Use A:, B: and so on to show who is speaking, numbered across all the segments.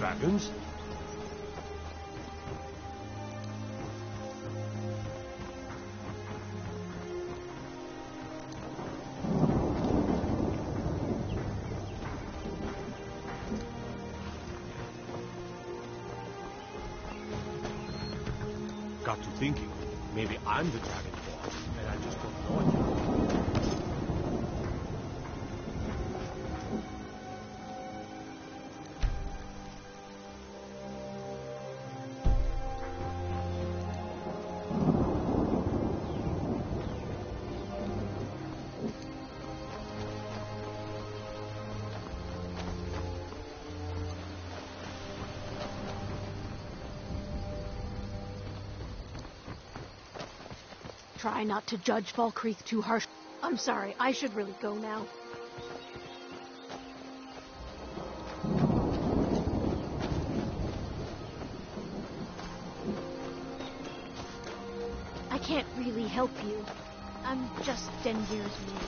A: dragons? Got to thinking, maybe I'm the dragon boss, and I just don't know it.
B: Try not to judge Fall Creek too harsh. I'm sorry, I should really go now. I can't really help you. I'm just Dendir's maid.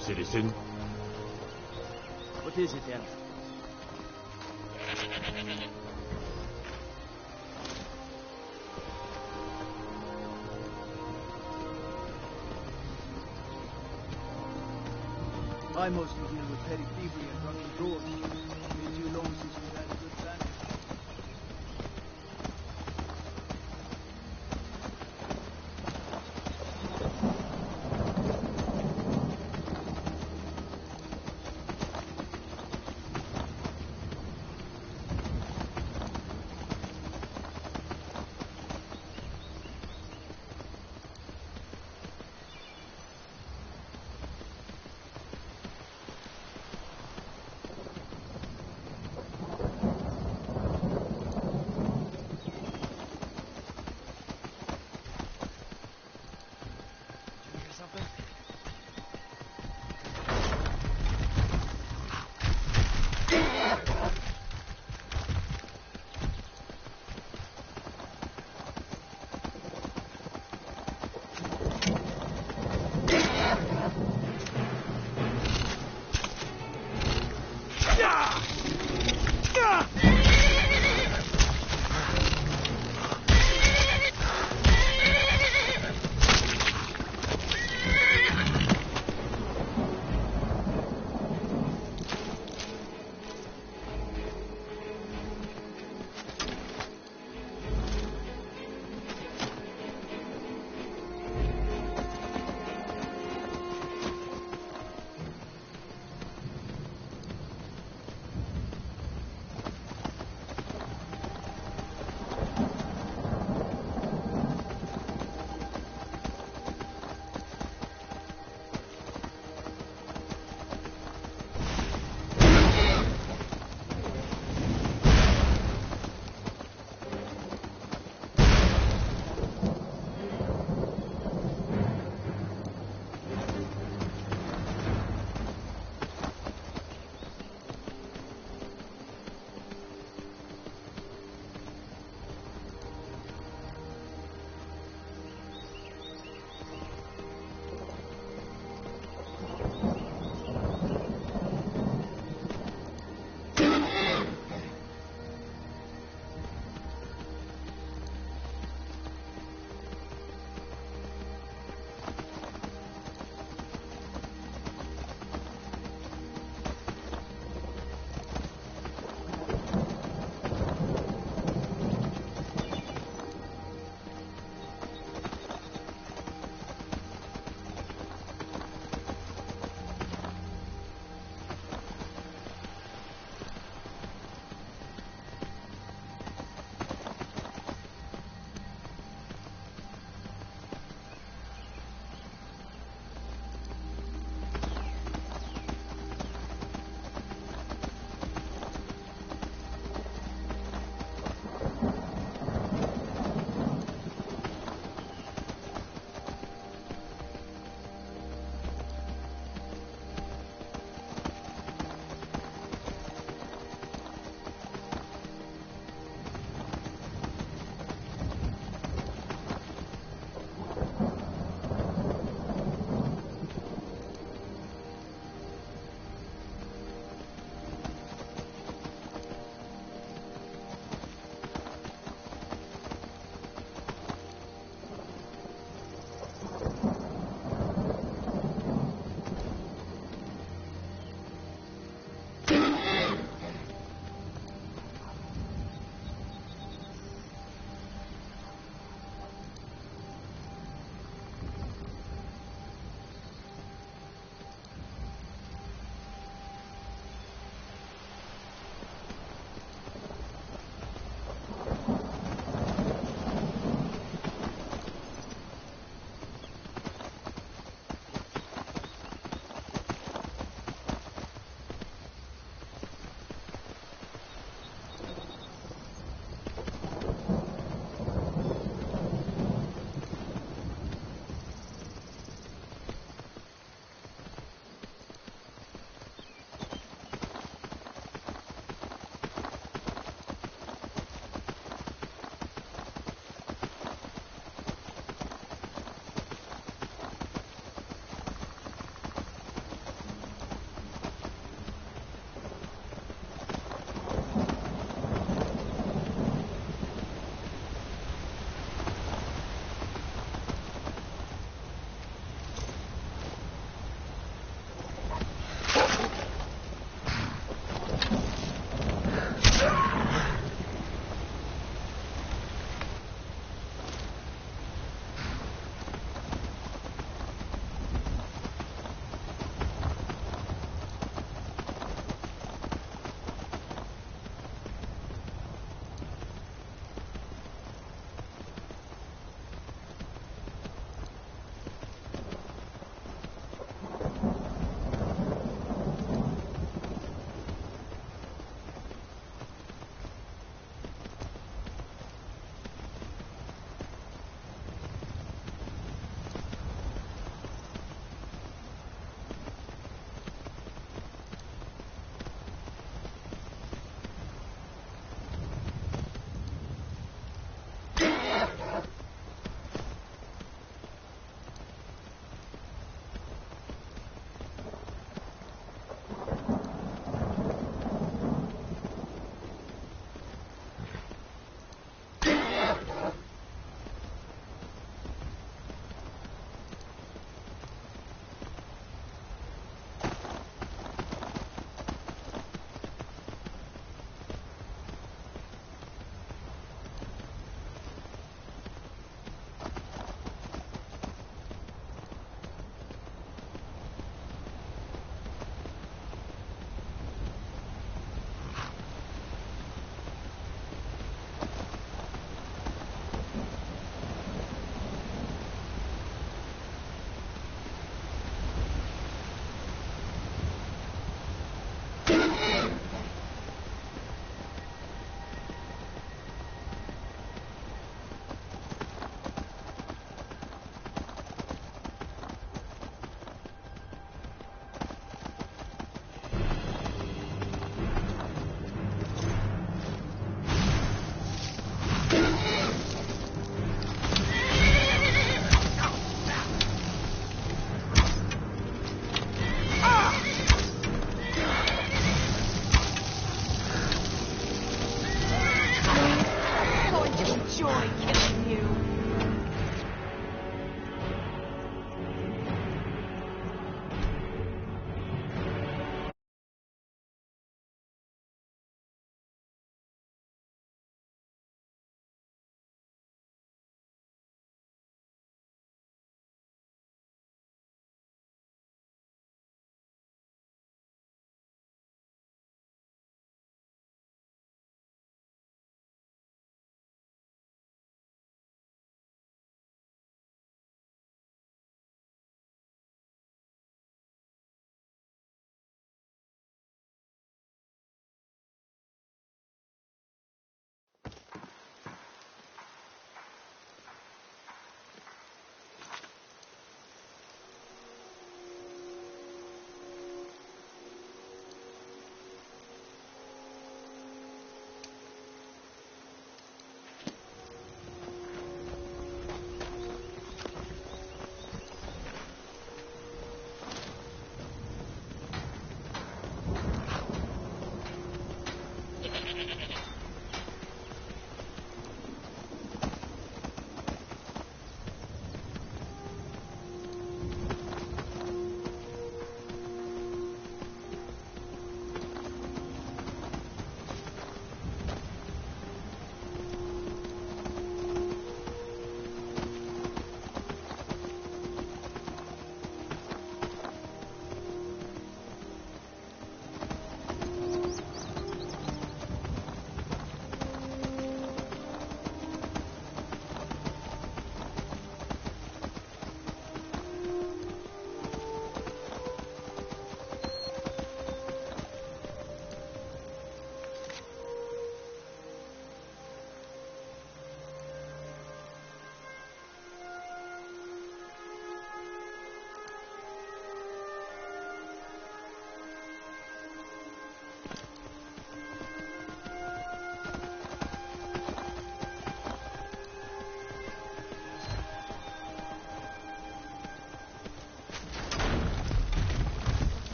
A: Citizen?
C: What is it, then? I mostly deal with petty thievery and drunken dwarves. Been too long since we've had a good time.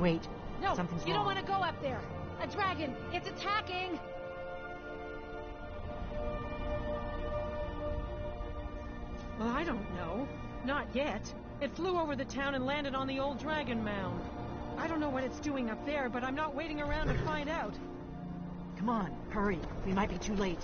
D: Wait.
B: No,
D: Something's
B: you don't
D: wrong.
B: want to go up there. A dragon. It's attacking.
D: Well, I don't know. Not yet. It flew over the town and landed on the old dragon mound. I don't know what it's doing up there, but I'm not waiting around to find out. Come on, hurry. We might be too late.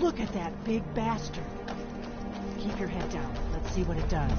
D: Look at that big bastard. Keep your head down. Let's see what it does.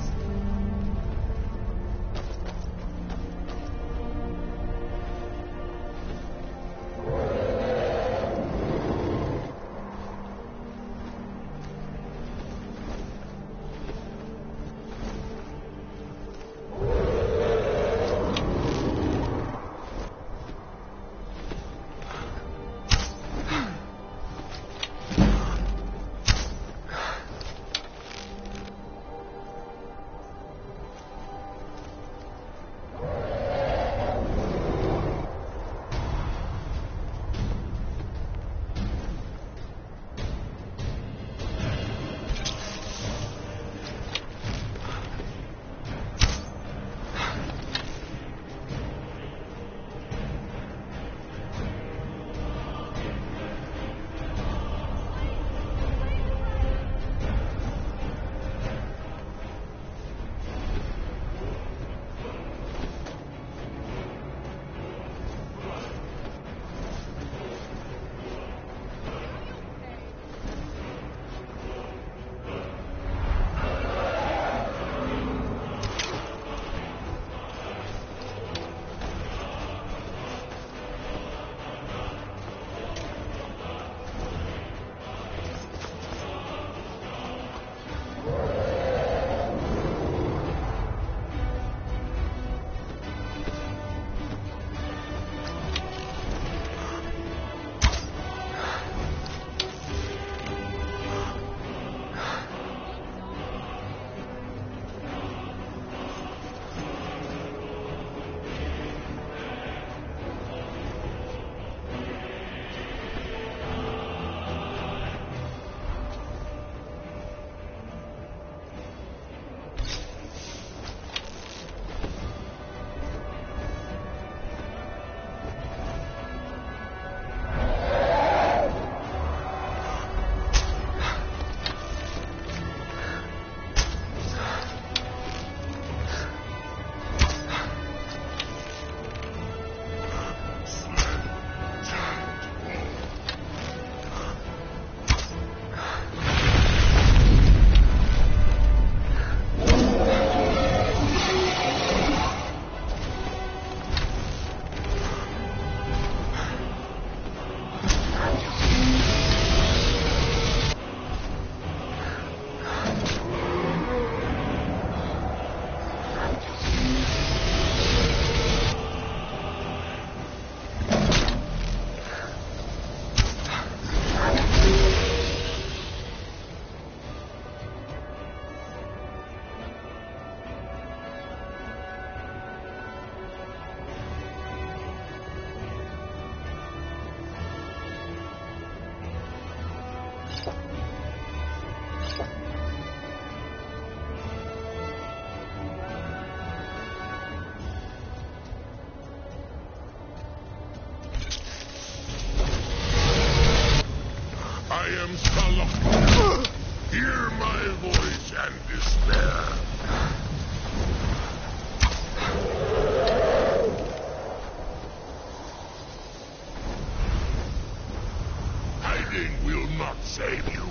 E: my voice and despair. Hiding will not save you.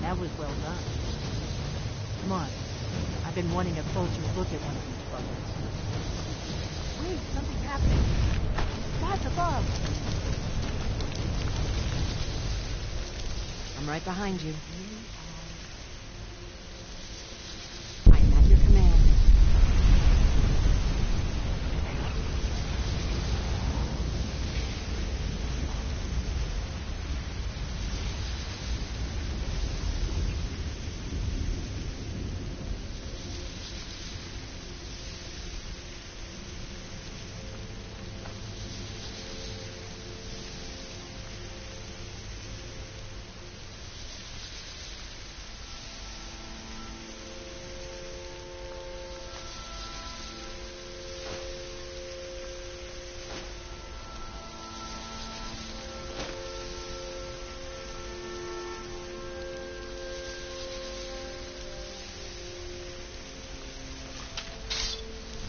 D: That was well done. Come on. I've been wanting a closer look at one of these buggers. Wait, something's happening. Guys above. I'm right behind you. I'm at your command.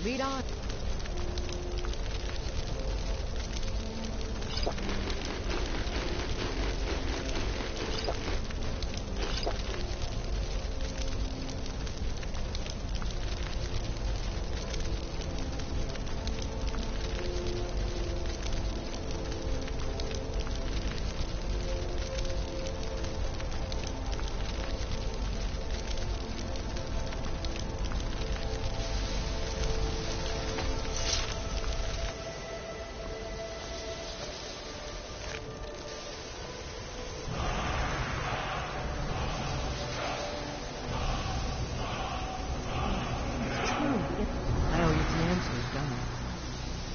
D: Lead on.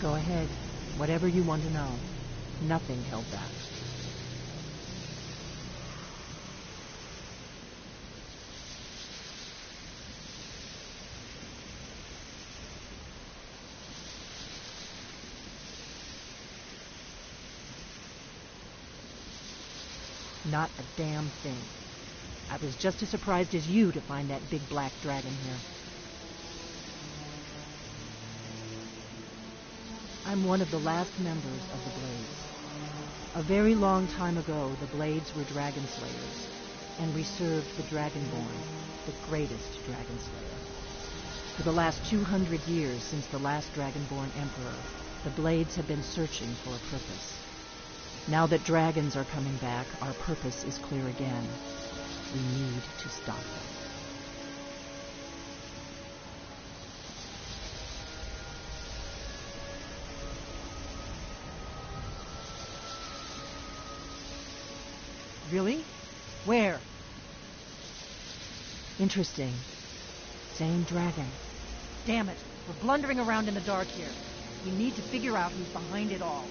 D: Go ahead. Whatever you want to know. Nothing held back. Not a damn thing. I was just as surprised as you to find that big black dragon here. I'm one of the last members of the Blades. A very long time ago, the Blades were dragon slayers, and we served the Dragonborn, the greatest dragon slayer. For the last 200 years since the last Dragonborn Emperor, the Blades have been searching for a purpose. Now that dragons are coming back, our purpose is clear again. We need to stop them. Really? Where? Interesting. Same dragon. Damn it. We're blundering around in the dark here. We need to figure out who's behind it all.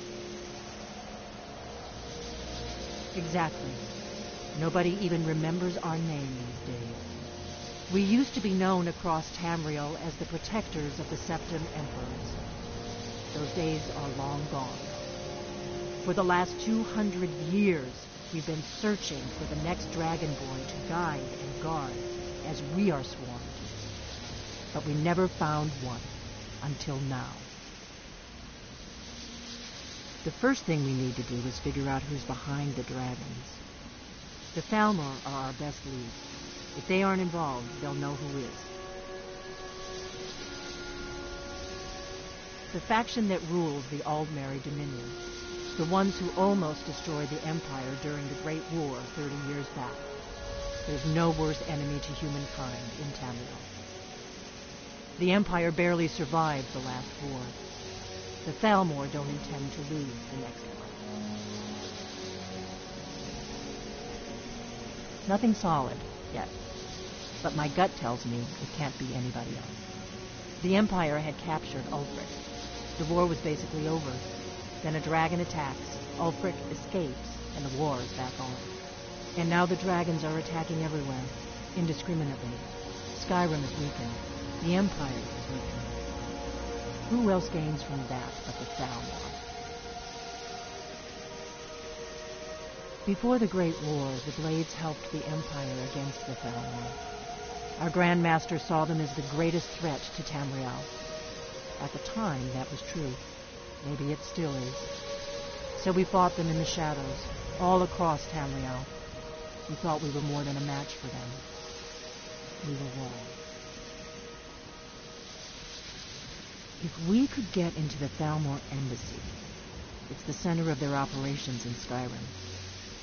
D: Exactly. Nobody even remembers our name these days. We used to be known across Tamriel as the protectors of the Septim Emperors. Those days are long gone. For the last 200 years, we've been searching for the next Dragonborn to guide and guard, as we are sworn to. But we never found one, until now. The first thing we need to do is figure out who's behind the dragons. The Thalmor are our best lead. If they aren't involved, they'll know who is. The faction that rules the Aldmeri Dominion. The ones who almost destroyed the Empire during the Great War 30 years back. There's no worse enemy to humankind in Tamriel. The Empire barely survived the last war. The Thalmor don't intend to lose the next one.
F: Nothing solid, yet. But my gut tells me it can't be anybody else. The Empire had captured Ulfric. The war was basically over. Then a dragon attacks, Ulfric escapes, and the war is back on. And now the dragons are attacking everywhere, indiscriminately. Skyrim is weakened. The Empire is weakened. Who else gains from that but the Thalmor? Before the Great War, the Blades helped the Empire against the Thalmor. Our Grand Master saw them as the greatest threat to Tamriel. At the time, that was true. Maybe it still is. So we fought them in the shadows, all across Tamriel. We thought we were more than a match for them. We were wrong. If we could get into the Thalmor embassy, it's the center of their operations in Skyrim.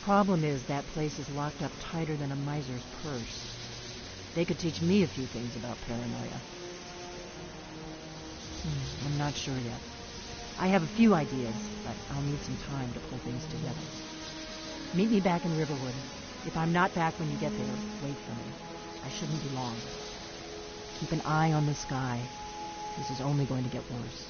F: Problem is, that place is locked up tighter than a miser's purse. They could teach me a few things about paranoia. I'm not sure yet. I have a few ideas, but I'll need some time to pull things together. Meet me back in Riverwood. If I'm not back when you get there, wait for me. I shouldn't be long. Keep an eye on the sky. This is only going to get worse.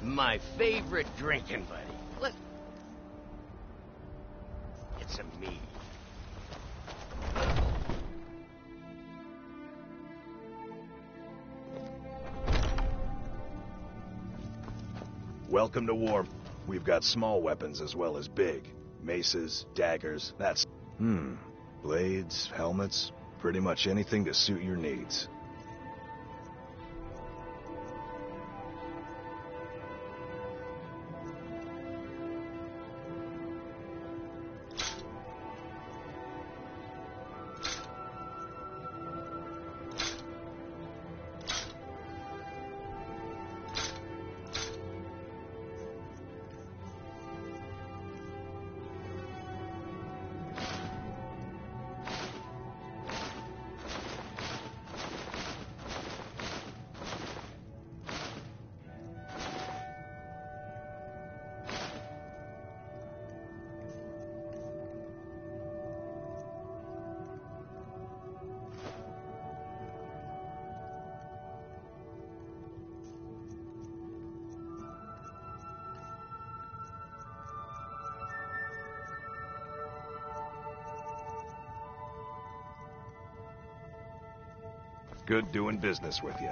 G: My favorite drinking buddy. It's a me.
H: Welcome to war. We've got small weapons as well as big. Maces, daggers, that's... Blades, helmets, pretty much anything to suit your needs. Good doing business with you.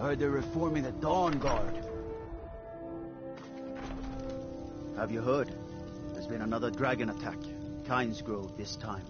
C: Heard they're reforming the Dawn Guard. Have you heard? There's been another dragon attack. Kynes Grove this time.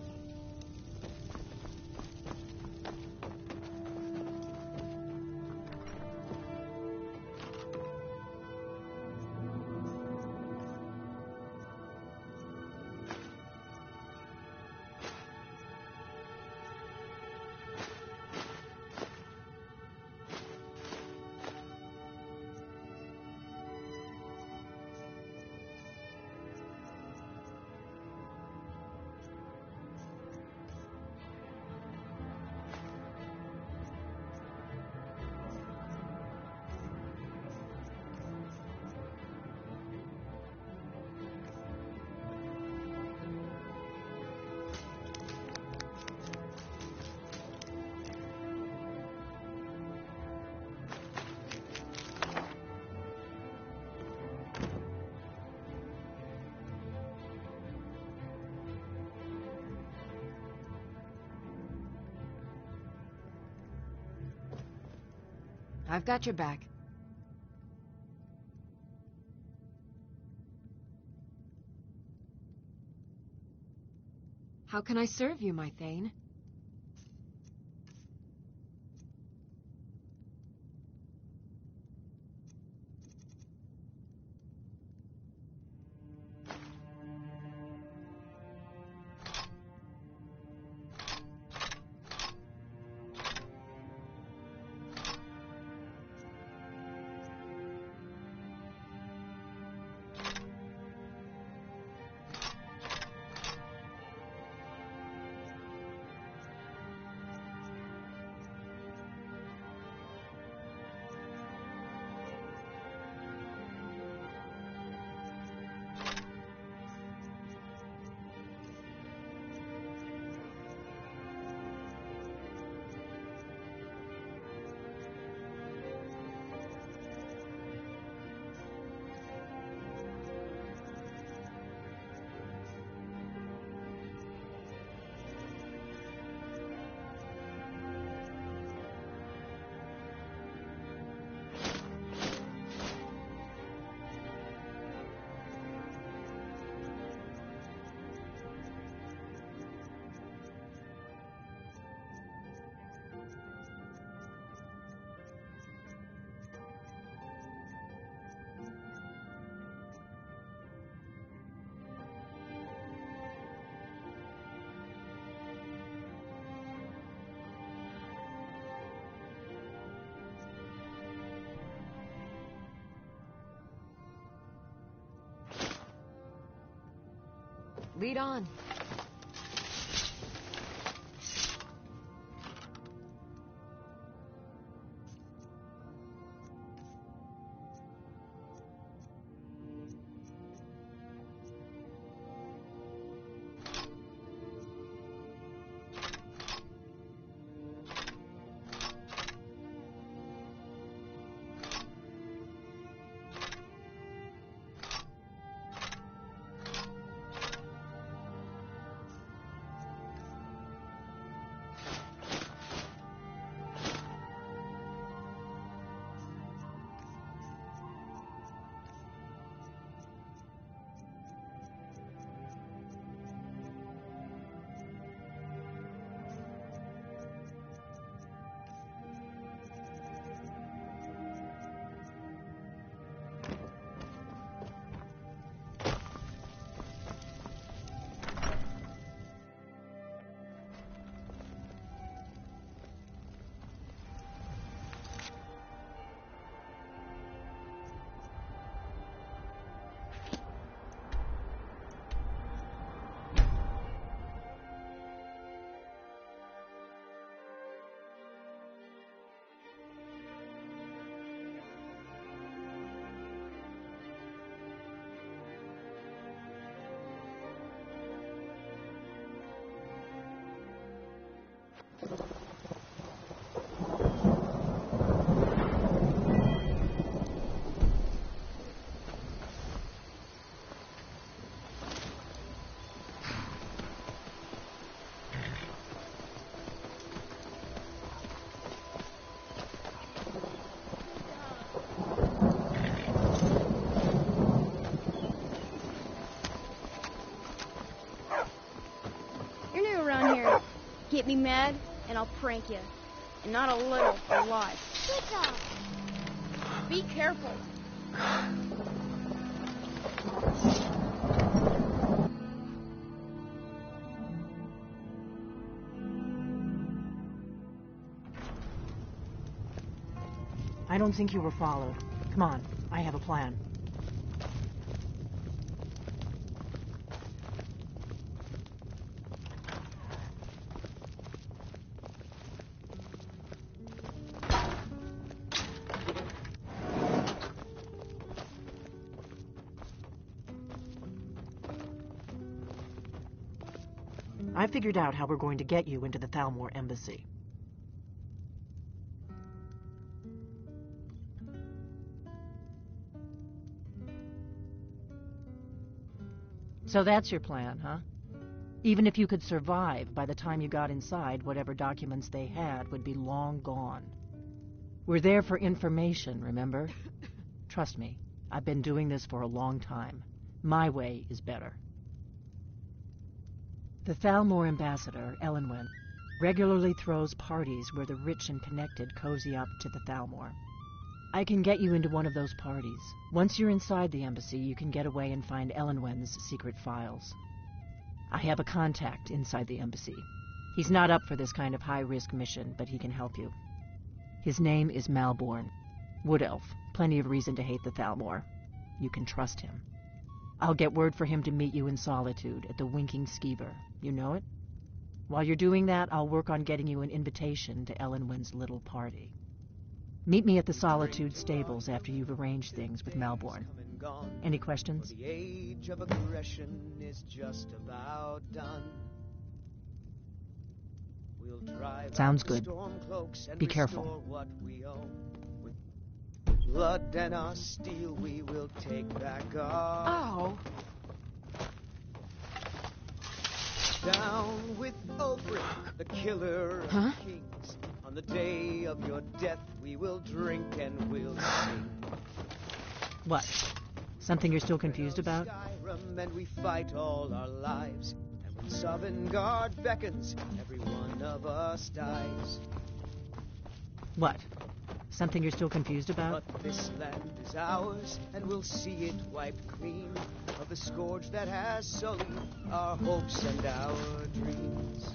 F: I've got your back. How can I serve you, my Thane? Lead on.
I: Get me mad, and I'll prank you. And not a little, a lot.
J: Good job.
I: Be careful.
F: I don't think you were followed. Come on, I have a plan. I figured out how we're going to get you into the Thalmor embassy. So that's your plan, huh? Even if you could survive, by the time you got inside, whatever documents they had would be long gone. We're there for information, remember? Trust me, I've been doing this for a long time. My way is better. The Thalmor ambassador, Elenwen, regularly throws parties where the rich and connected cozy up to the Thalmor. I can get you into one of those parties. Once you're inside the embassy, you can get away and find Elenwen's secret files. I have a contact inside the embassy. He's not up for this kind of high-risk mission, but he can help you. His name is Malborn. Wood Elf. Plenty of reason to hate the Thalmor. You can trust him. I'll get word for him to meet you in Solitude at the Winking Skeever. You know it? While you're doing that, I'll work on getting you an invitation to Elenwen's little party. Meet me at the Solitude stables after you've arranged things with Malborn. Any questions?
C: The age of aggression is just about done. We'll drive
F: Sounds
C: out the
F: good.
C: storm cloaks and
F: Be careful.
C: restore what we own. With blood and our steel, we will take back our
D: Oh.
C: Down with Ulfric, the killer of kings. On the day of your death, we will drink and we'll sing.
F: What? Something you're still confused about?
C: Skyrim, and we fight all our lives. And when Sovngarde beckons, every one of us dies.
F: What? Something you're still confused about?
C: But this land is ours, and we'll see it wiped clean of the scourge that has sullied our hopes and our dreams.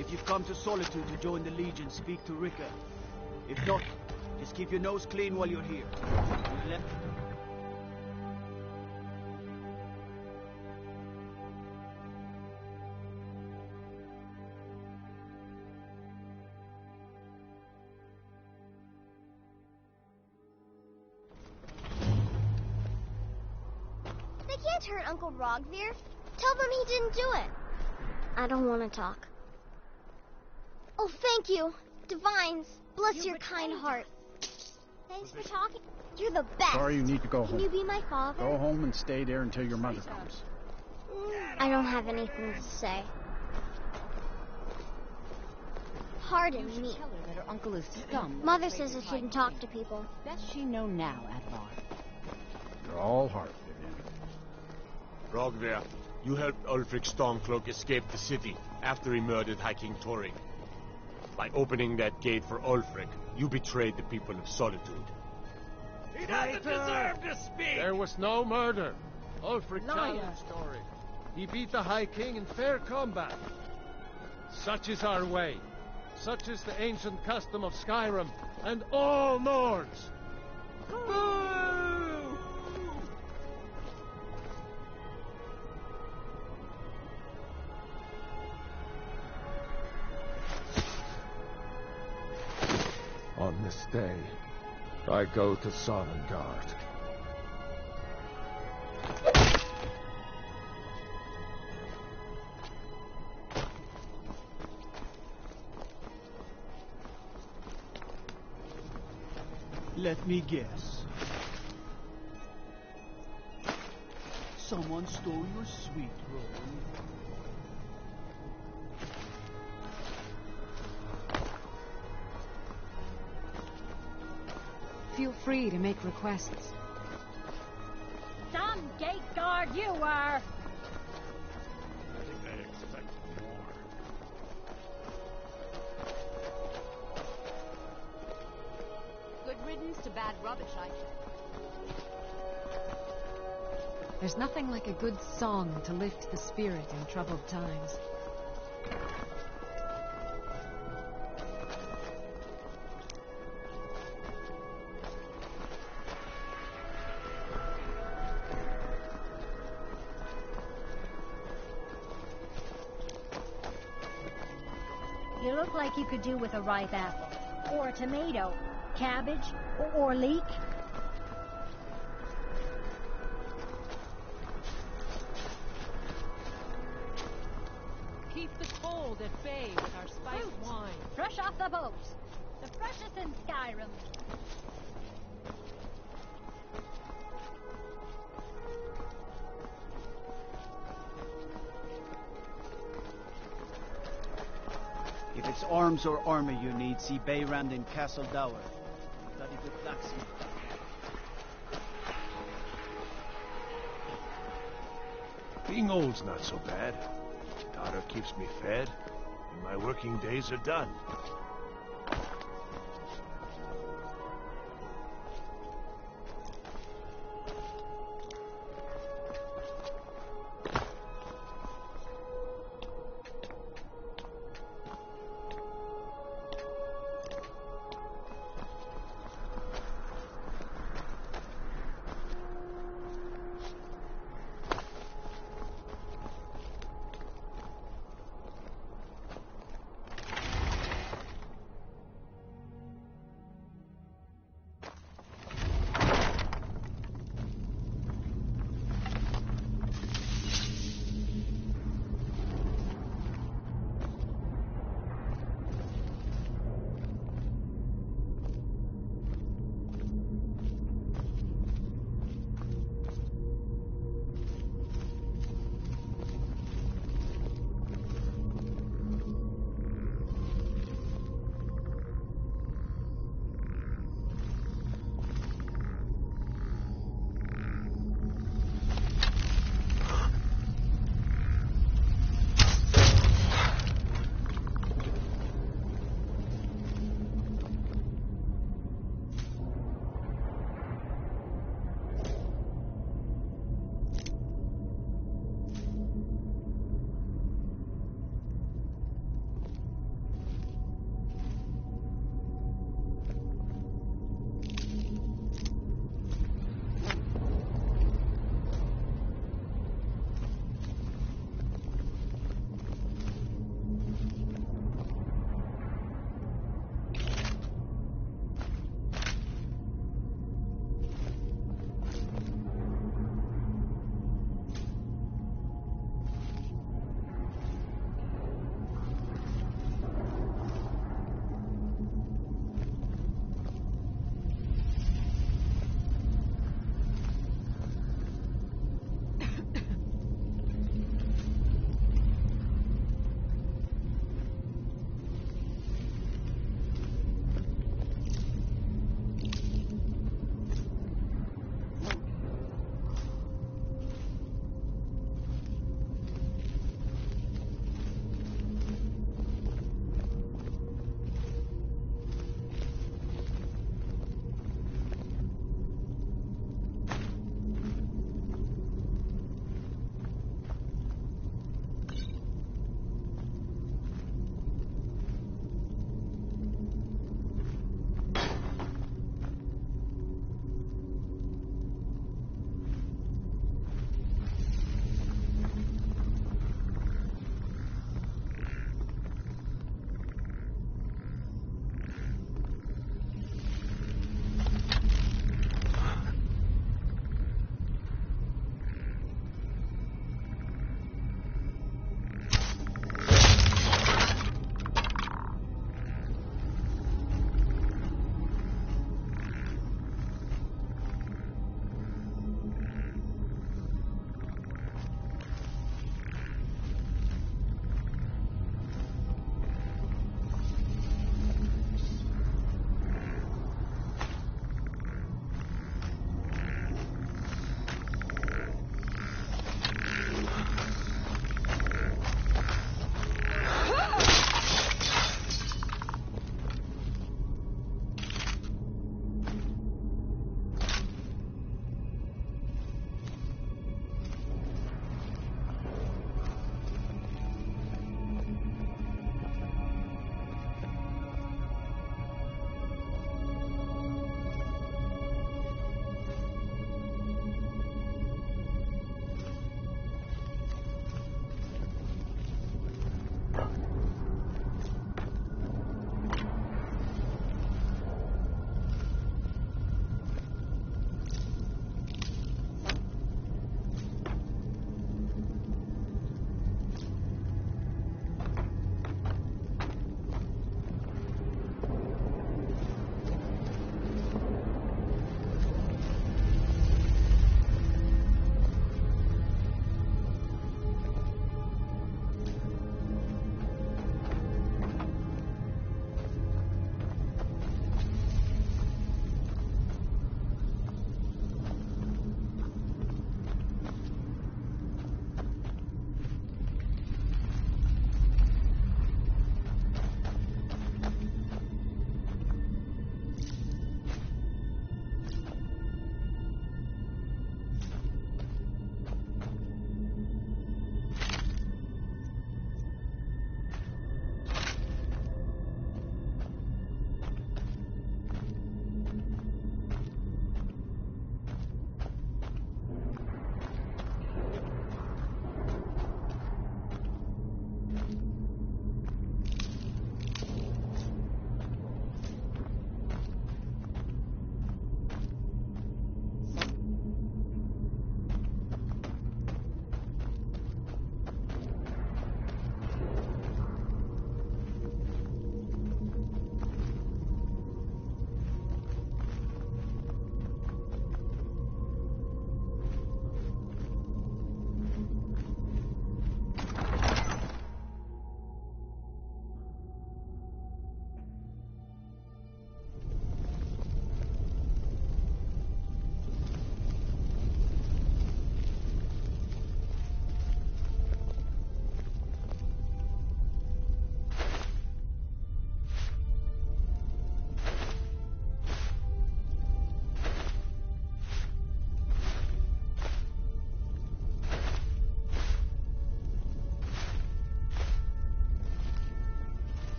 C: If you've come to Solitude to join the Legion, speak to Rika. If not, just keep your nose clean while you're here.
I: They can't hurt Uncle Rogvir. Tell them he didn't do it. I don't want to talk. Oh, thank you, Divines. Bless your kind heart. Thanks for talking. You're the best.
J: Sorry you need to go home.
I: Can you be my father?
J: Go home and stay there until your mother comes.
I: I don't have anything to say. Pardon me.
K: Tell her that her uncle is scum.
I: Mother says I shouldn't talk to people.
K: Does she know now, Advar?
J: You're all heart, Vivian.
A: Rogver, you helped Ulfric Stormcloak escape the city after he murdered High King Torring. By opening that gate for Ulfric, you betrayed the people of Solitude.
G: He doesn't deserve to speak!
L: There was no murder. Ulfric tells the story. He beat the High King in fair combat. Such is our way. Such is the ancient custom of Skyrim and all Nords.
M: On this day, I go to Sovngarde.
C: Let me guess. Someone stole your sweet roll.
N: Feel free to make requests.
O: Some gate guard you are!
E: I think I expect more.
K: Good riddance to bad rubbish,
N: There's nothing like a good song to lift the spirit in troubled times.
O: You look like you could do with a ripe apple. Or a tomato. Cabbage. Or leek.
D: keep the cold at bay with our spiced wine.
O: Fresh off the boat. The freshest in Skyrim.
C: If it's arms or armor you need, see Beyrand in Castle Dower. Bloody good blacksmith.
P: Being old's not so bad. Daughter keeps me fed, and my working days are done.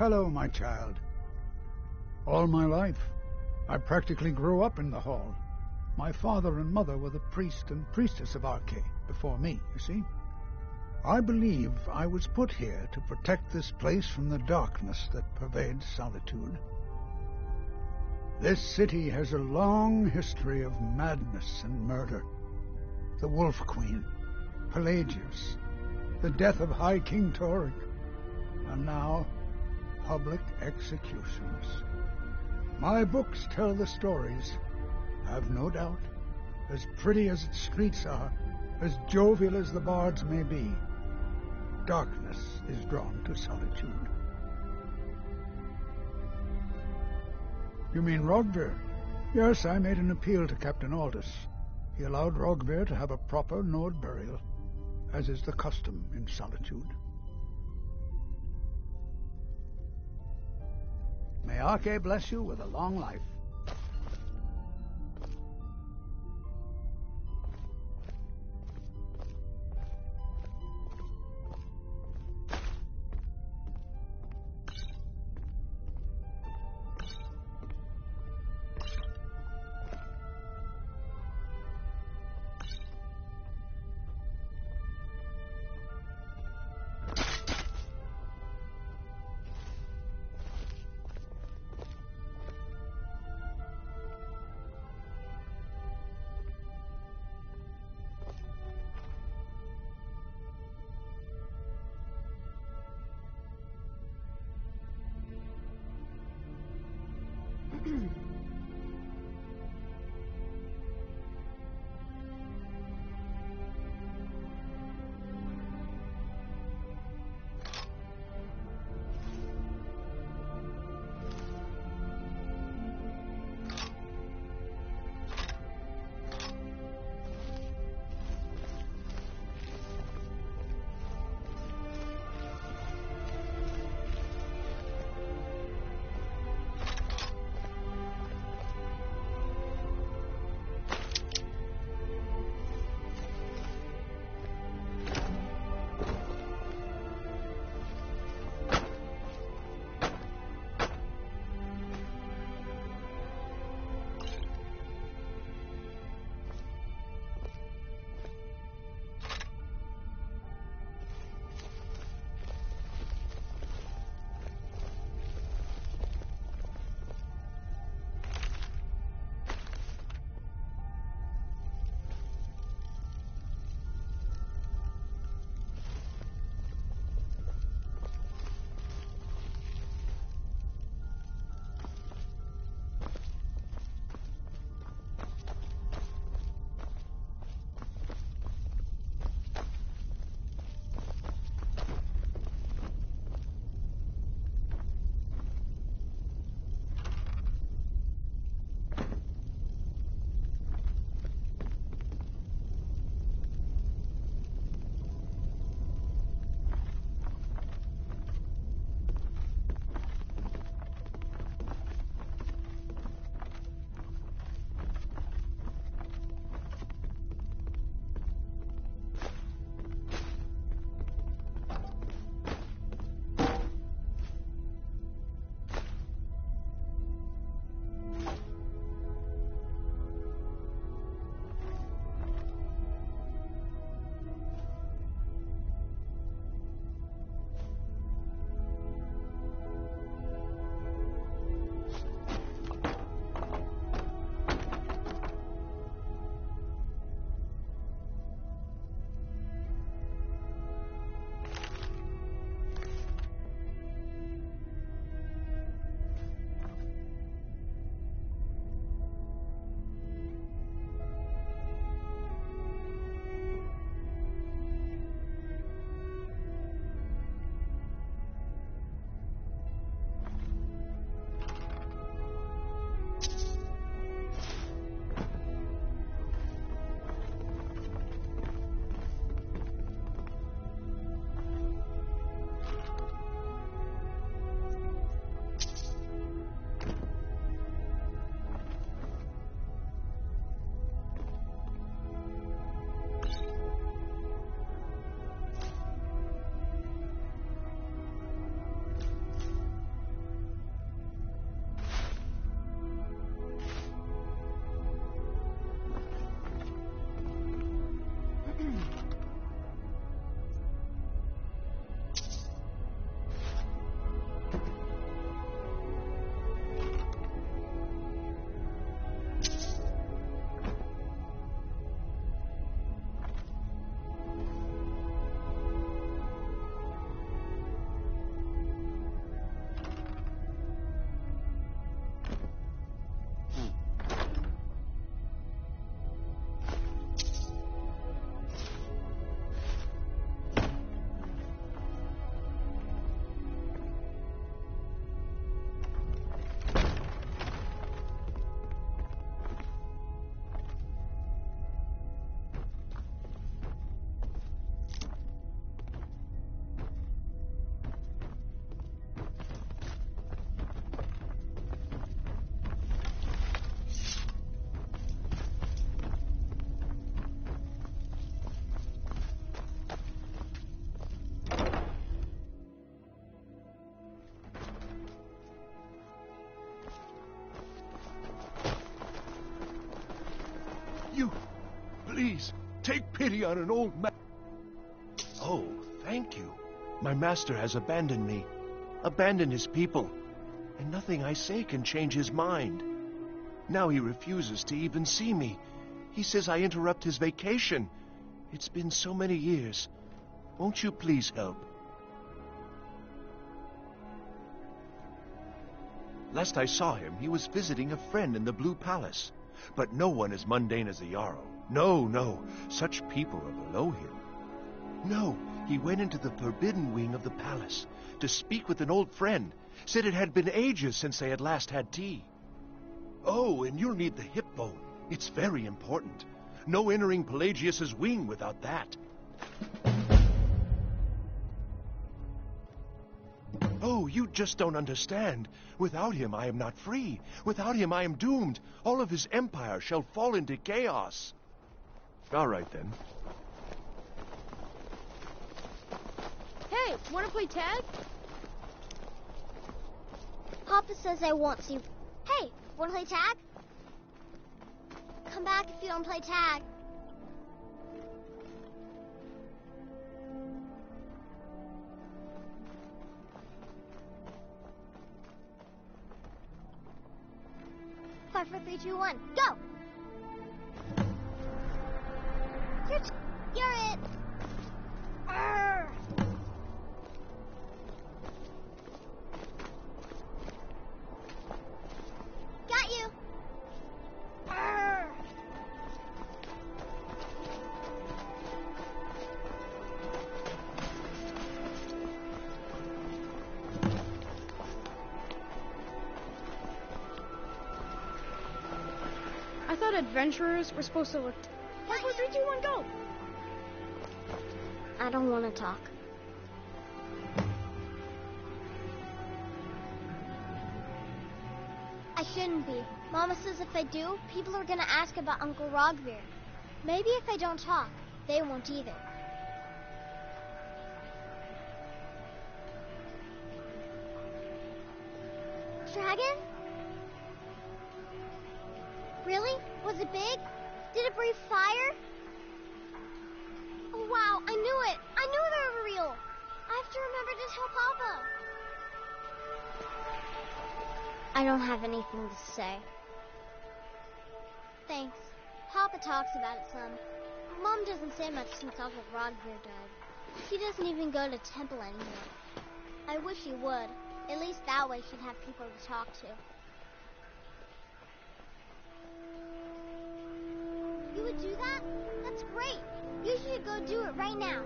Q: Hello, my child. All my life, I practically grew up in the hall. My father and mother were the priest and priestess of Arche before me, you see. I believe I was put here to protect this place from the darkness that pervades Solitude. This city has a long history of madness and murder. The Wolf Queen, Pelagius, the death of High King Toric, and now public executions. My books tell the stories, have no doubt, as pretty as its streets are, as jovial as the bards may be. Darkness is drawn to Solitude. You mean Rogver? Yes, I made an appeal to Captain Aldous. He allowed Rogver to have a proper Nord burial, as is the custom in Solitude. May Arche bless you with a long life.
P: Please, take pity on an old man. Oh, thank you. My master has abandoned me, abandoned his people, and nothing I say can change his mind. Now he refuses to even see me. He says I interrupt his vacation. It's been so many years. Won't you please help? Last I saw him, he was visiting a friend in the Blue Palace. But no one as mundane as the Jarl. No, no, such people are below him. No, he went into the forbidden wing of the palace to speak with an old friend. Said it had been ages since they had last had tea. Oh, and you'll need the hip bone. It's very important. No entering Pelagius's wing without that. Oh, you just don't understand. Without him, I am not free. Without him, I am doomed. All of his empire shall fall into chaos. All right, then.
I: Hey, wanna play tag? Papa says I want to. Hey, wanna play tag? Come back if you don't play tag. Five, 4, 3, 2, 1, go! You're it! Arrgh. Got you! Arrgh.
R: I thought adventurers were supposed to look... 5, 4, 3, 2, 1, go!
I: I don't want to talk. I shouldn't be. Mama says if I do, people are gonna ask about Uncle Rogvir. Maybe if I don't talk, they won't either. Dragon? Really? Was it big? Did it breathe fire? Oh, wow, I knew it. I knew they were real. I have to remember to tell Papa. I don't have anything to say. Thanks. Papa talks about it some. Mom doesn't say much since Uncle Rogvir died. He doesn't even go to temple anymore. I wish he would. At least that way she'd have people to talk to. You would do that? That's great. You should go do it right now.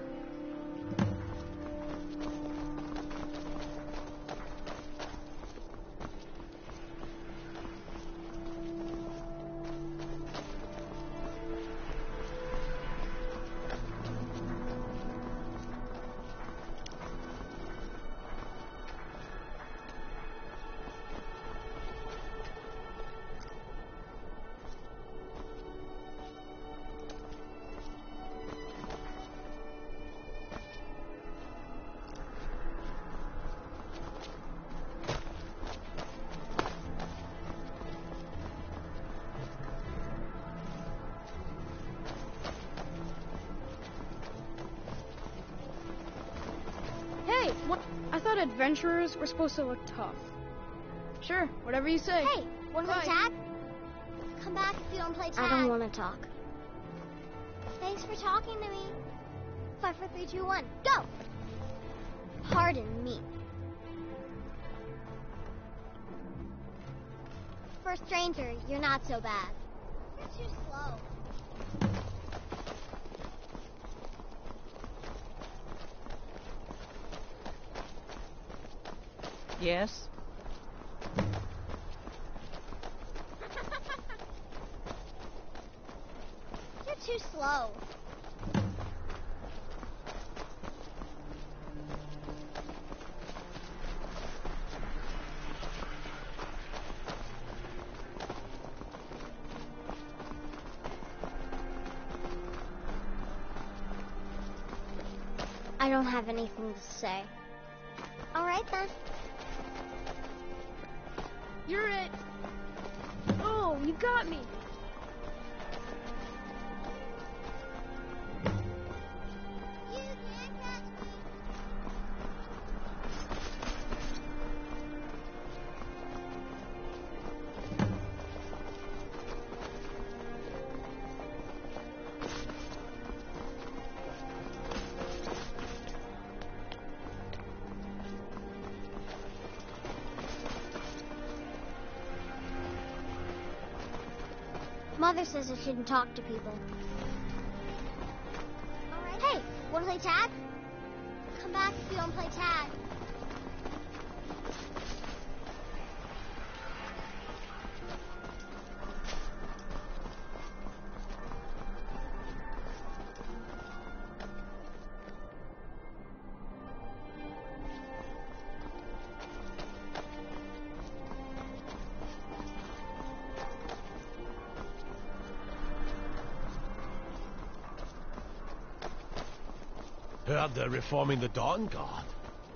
R: I thought adventurers were supposed to look tough. Sure, whatever you say.
I: Hey, wanna play tag? Come back if you don't play tag. I don't want to talk. Thanks for talking to me. 5, 4, 3, 2, 1, go! Pardon me. For a stranger, you're not so bad. You're too slow.
F: Yes?
I: You're too slow. I don't have anything to say. All right, then.
R: You're it. Oh, you got me.
I: Mother says I shouldn't talk to people. Alright. Hey, wanna play tag? Come back if you don't play tag.
A: Heard they're reforming the Dawn Guard.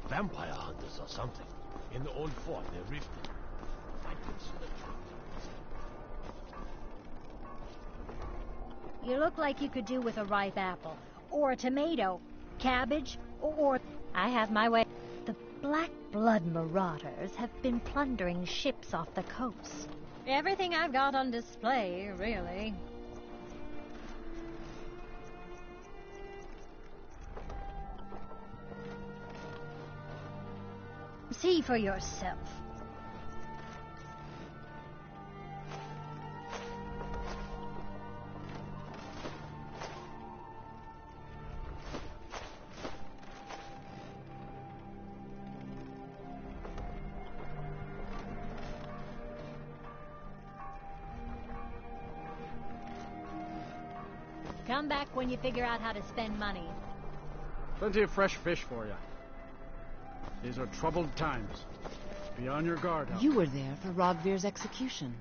A: Vampire hunters or something. In the old fort near Riften. I consider
O: You look like you could do with a ripe apple, or a tomato, cabbage, or... I have my way. The Black Blood Marauders have been plundering ships off the coast. Everything I've got on display, really. See for yourself. Come back when you figure out how to spend money.
J: Plenty of fresh fish for you. These are troubled times. Be on your guard, Hal.
K: You were there for Rogvir's execution.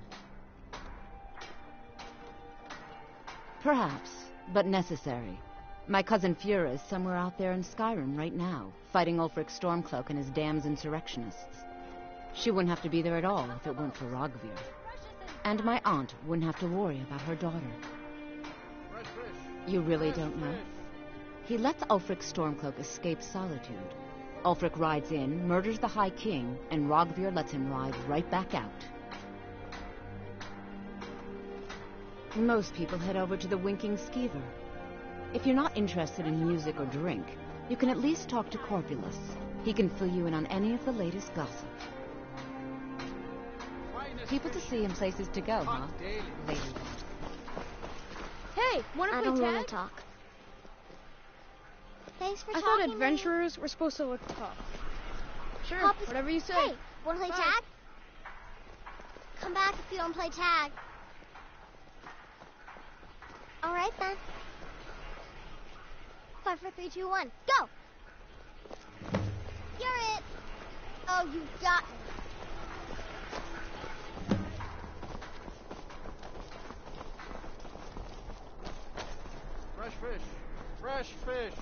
K: Perhaps, but necessary. My cousin Fura is somewhere out there in Skyrim right now, fighting Ulfric Stormcloak and his damned insurrectionists. She wouldn't have to be there at all if it weren't for Rogvir. And my aunt wouldn't have to worry about her daughter. You really don't know? He lets Ulfric Stormcloak escape solitude. Ulfric rides in, murders the High King, and Rogvir lets him ride right back out. Most people head over to the Winking Skeever. If you're not interested in music or drink, you can at least talk to Corpulus. He can fill you in on any of the latest gossip. People to see and places to go, huh? Lady.
R: Hey, wanna play tag?
I: I don't want to talk. Thanks for
R: I
I: talking.
R: thought adventurers were supposed to look tough. Sure,
I: Papa's...
R: whatever you say.
I: Hey, wanna play tag? Come back if you don't play tag. All right then. 5, 4, 3, 2, 1, go! You're it. Oh, you got me.
J: Fresh fish. Fresh fish.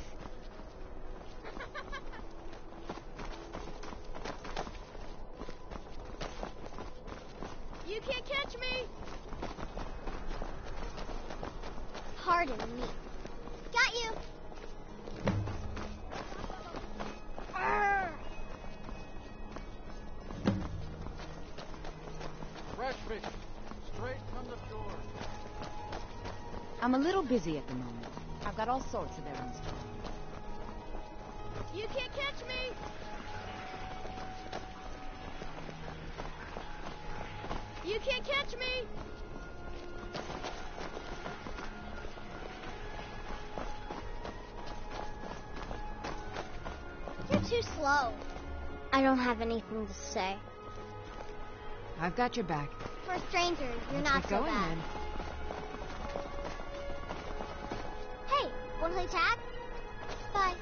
R: You can't catch me!
I: Pardon me. Got you.
J: Fresh fish. Straight from the shore.
K: I'm a little busy at the moment. I've got all sorts of errands to run.
R: You can't catch me! You can't catch me!
I: You're too slow. I don't have anything to say.
N: I've got your back.
I: For a stranger, you're
N: Let's
I: not
N: get
I: so
N: going,
I: bad.
N: then.
I: Hey, wanna play tag? Bye.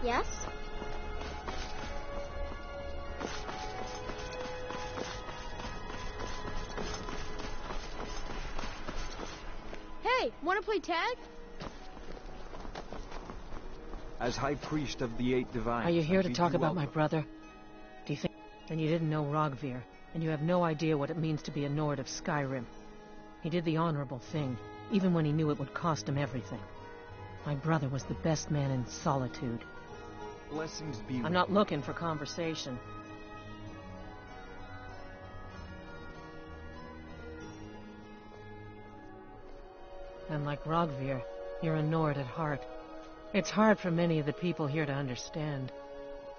I: Yes?
R: Hey, wanna play tag?
S: As High Priest of the Eight Divines...
F: Are you here
S: I
F: to
S: bid
F: talk
S: you
F: about my
S: welcome.
F: brother? Do you think... Then you didn't know Rogvir, and you have no idea what it means to be a Nord of Skyrim. He did the honorable thing, even when he knew it would cost him everything. My brother was the best man in solitude.
S: Blessings be
F: I'm not looking for conversation. And like Rogvir, you're a Nord at heart. It's hard for many of the people here to understand.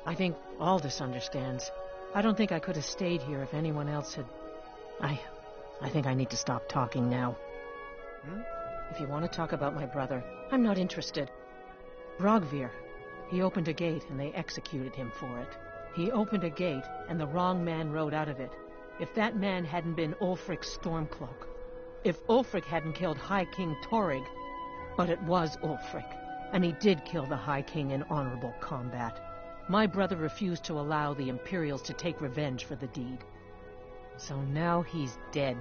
F: I think Aldous understands. I don't think I could have stayed here if anyone else had... I think I need to stop talking now.
D: If you want to talk about my brother, I'm not interested. Rogvir. He opened a gate and they executed him for it. He opened a gate and the wrong man rode out of it. If that man hadn't been Ulfric Stormcloak, if Ulfric hadn't killed High King Torrig, but it was Ulfric, and he did kill the High King in honorable combat. My brother refused to allow the Imperials to take revenge for the deed. So now he's dead.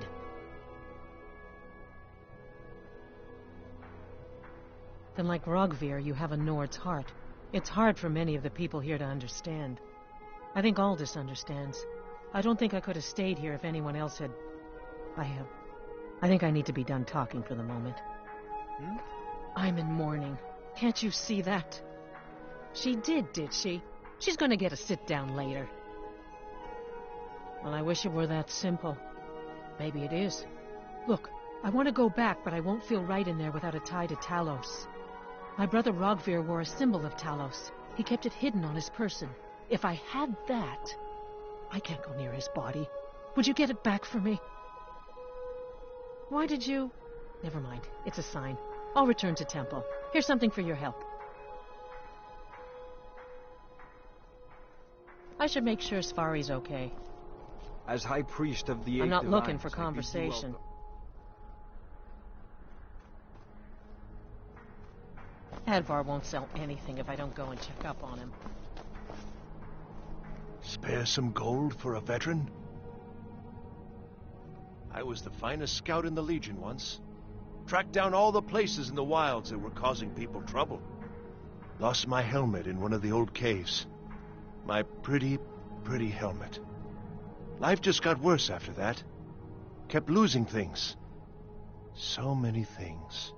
D: Then like Rogvir, you have a Nord's heart. It's hard for many of the people here to understand. I think Aldous understands. I don't think I could have stayed here if anyone else had... I think I need to be done talking for the moment. I'm in mourning. Can't you see that? She did she? She's gonna get a sit-down later. Well, I wish it were that simple. Maybe it is. Look, I want to go back, but I won't feel right in there without a tie to Talos. My brother Rogvir wore a symbol of Talos. He kept it hidden on his person. If I had that, I can't go near his body. Would you get it back for me? Why did you... Never mind. It's a sign. I'll return to Temple. Here's something for your help. I should make sure Sfari's okay.
S: As High Priest of the Eight
D: I'm not
S: Divines,
D: looking for conversation. Advar won't sell anything if I don't go and check up on him.
P: Spare some gold for a veteran? I was the finest scout in the Legion once. Tracked down all the places in the wilds that were causing people trouble. Lost my helmet in one of the old caves. My pretty, pretty helmet. Life just got worse after that. Kept losing things. So many things.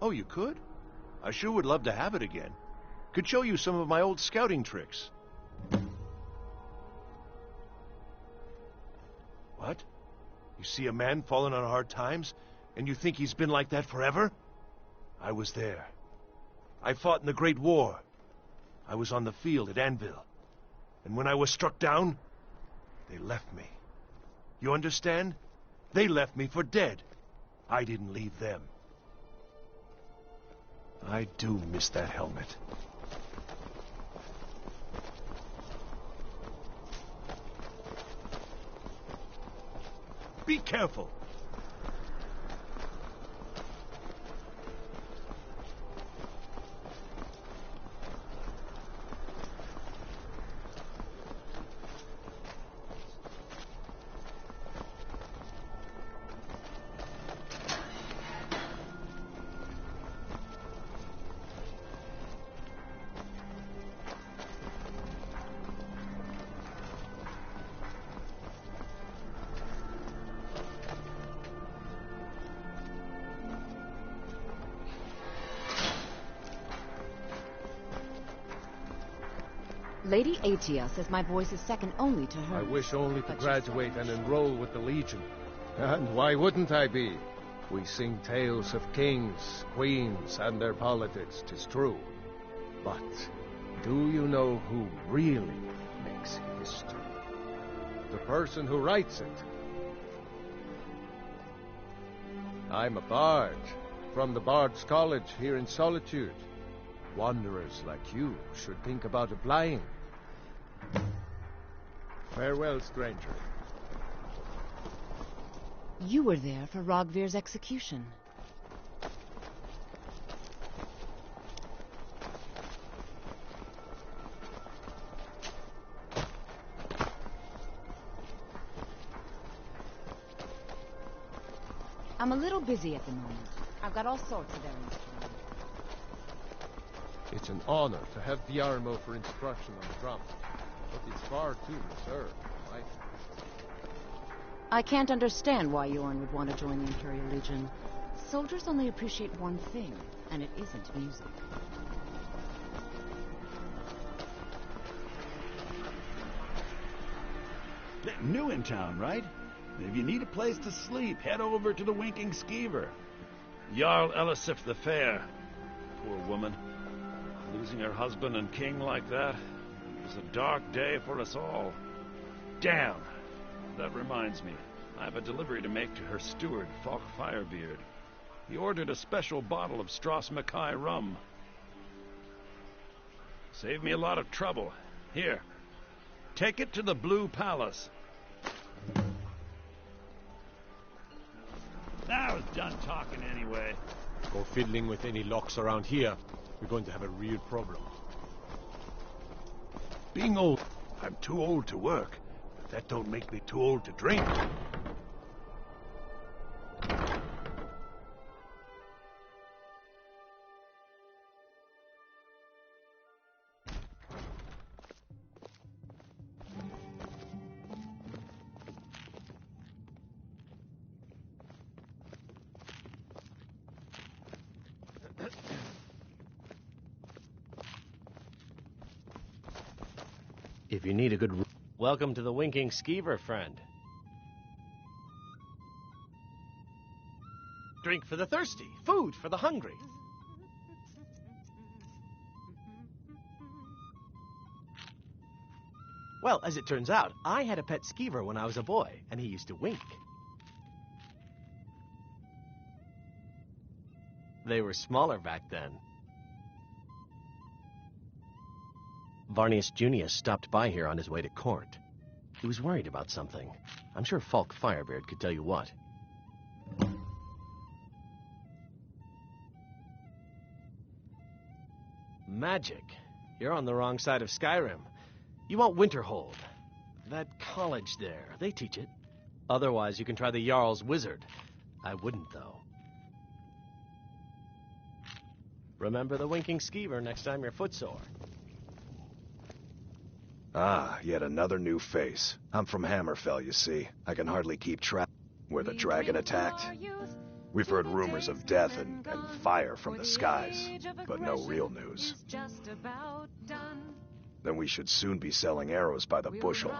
P: Oh, you could? I sure would love to have it again. Could show you some of my old scouting tricks. What? You see a man falling on hard times, and you think he's been like that forever? I was there. I fought in the Great War. I was on the field at Anvil. And when I was struck down, they left me. You understand? They left me for dead. I didn't leave them. I do miss that helmet. Be careful!
K: Lady Atia says my voice is second only to hers.
L: I wish only to graduate and enroll with the Legion. And why wouldn't I be? We sing tales of kings, queens, and their politics, 'tis true. But do you know who really makes history? The person who writes it. I'm a bard, from the Bard's College here in Solitude. Wanderers like you should think about applying. Farewell, stranger.
K: You were there for Rogvir's execution. I'm a little busy at the moment. I've got all sorts of errands to run.
L: It's an honor to have Viarmo for instruction on the drum, but it's far too reserved, right?
K: I can't understand why Yorn would want to join the Imperial Legion. Soldiers only appreciate one thing, and it isn't music.
T: New in town, right? If you need a place to sleep, head over to the Winking Skeever. Jarl Elisif the Fair. Poor woman. Losing her husband and king like that. It was a dark day for us all. Damn. That reminds me. I have a delivery to make to her steward, Falk Firebeard. He ordered a special bottle of Strass Mackay rum. Saved me a lot of trouble. Here, take it to the Blue Palace. I was done talking anyway.
A: Go fiddling with any locks around here. We're going to have a real problem.
P: Being old, I'm too old to work, but that don't make me too old to drink.
U: If you need a good... Welcome to the Winking Skeever, friend. Drink for the thirsty, food for the hungry. Well, as it turns out, I had a pet skeever when I was a boy, and he used to wink. They were smaller back then. Varnius Junius stopped by here on his way to court. He was worried about something. I'm sure Falk Firebeard could tell you what. Magic. You're on the wrong side of Skyrim. You want Winterhold. That college there, they teach it. Otherwise, you can try the Jarl's Wizard. I wouldn't, though. Remember the Winking Skeever next time you're footsore.
H: Ah, yet another new face. I'm from Hammerfell, you see. I can hardly keep track where the dragon attacked. We've heard rumors of death and fire from the skies, but no real news. Then we should soon be selling arrows by the bushel.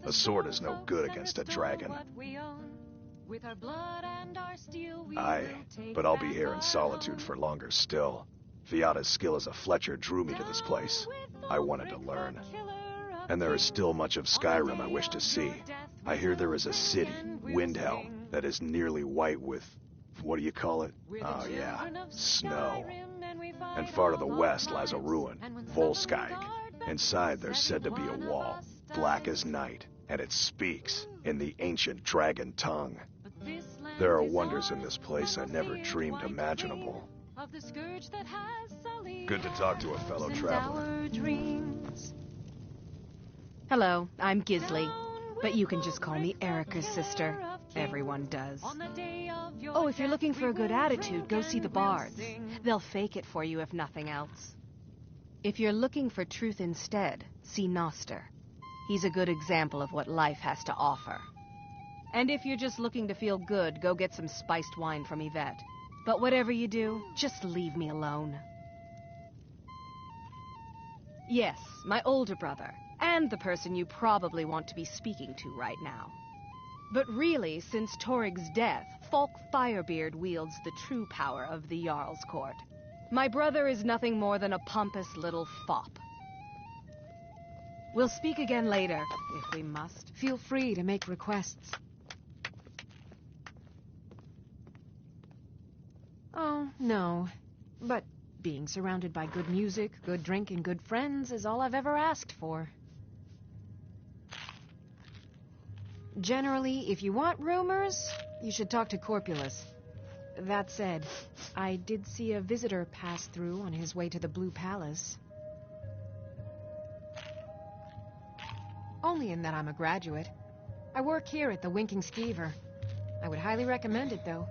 H: A sword is no good against a dragon. Aye, but I'll be here in solitude for longer still. Fiata's skill as a fletcher drew me to this place. I wanted to learn. And there is still much of Skyrim I wish to see. I hear there is a city, Windhelm, that is nearly white with... what do you call it? Oh yeah, snow. And far to the west lies a ruin, Volskag. Inside there's said to be a wall, black as night, and it speaks in the ancient dragon tongue. There are wonders in this place I never dreamed imaginable. Good to talk to a fellow traveler.
F: Hello, I'm Gisli, but you can just call me Erica's sister. Everyone does. Oh, if you're looking for a good attitude, go see the bards. They'll fake it for you if nothing else. If you're looking for truth instead, see Noster. He's a good example of what life has to offer. And if you're just looking to feel good, go get some spiced wine from Yvette. But whatever you do, just leave me alone. Yes, my older brother, and the person you probably want to be speaking to right now. But really, since Torig's death, Falk Firebeard wields the true power of the Jarl's court. My brother is nothing more than a pompous little fop. We'll speak again later, if we must.
N: Feel free to make requests. Oh, no. But being surrounded by good music, good drink, and good friends is all I've ever asked for. Generally, if you want rumors, you should talk to Corpulus. That said, I did see a visitor pass through on his way to the Blue Palace. Only in that I'm a graduate. I work here at the Winking Skeever. I would highly recommend it, though.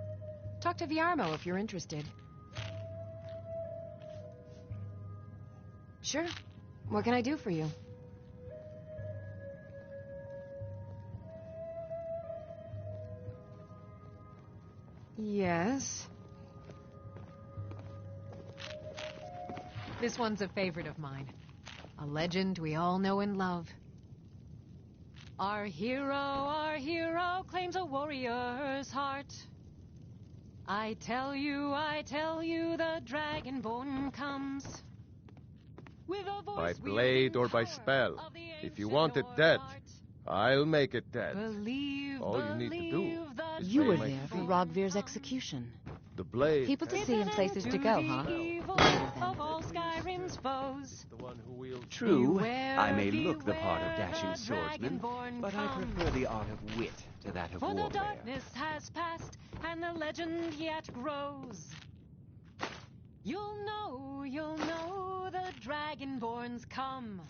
N: Talk to Viarmo if you're interested. Sure. What can I do for you? Yes. This one's a favorite of mine. A legend we all know and love. Our hero claims a warrior's heart. I tell you, the dragonborn comes.
M: By blade or by spell. If you want it dead, I'll make it dead.
N: Believe,
M: All you need to do is
K: You
M: pay
K: were
M: my
K: there for
M: fee.
K: Rogvir's execution.
M: The blade.
K: People to see and places to go, huh?
N: Of all Skyrim's foes.
M: The one who wields
B: True,
N: Beware,
B: I may look the part of
N: beware,
B: dashing
N: the
B: swordsman,
N: dragonborn
B: but I
N: comes.
B: prefer the art of wit to that of
N: For the
B: warfare.
N: darkness has passed, and the legend yet grows. You'll know, the dragonborns come.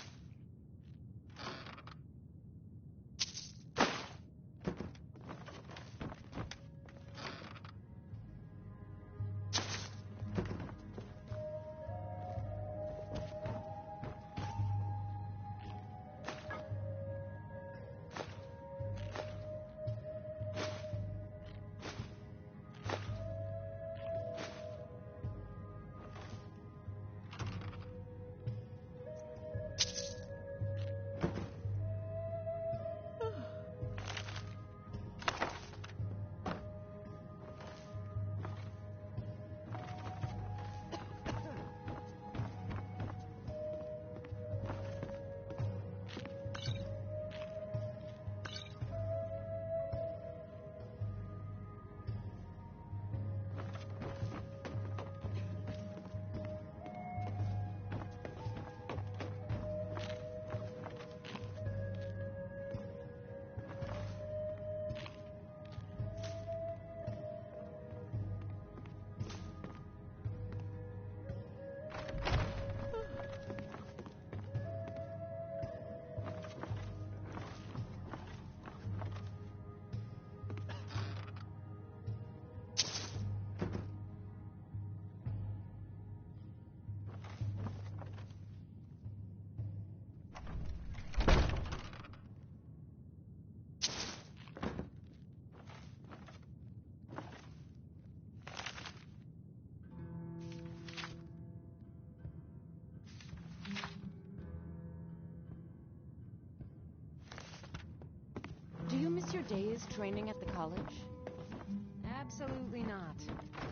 K: Do you miss your days training at the college?
N: Absolutely not.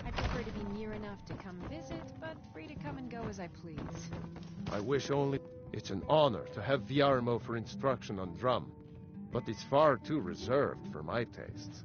N: I'd prefer to be near enough to come visit, but free to come and go as I please.
M: I wish only... It's an honor to have Viarmo for instruction on drum, but it's far too reserved for my tastes.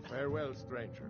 M: Farewell, stranger.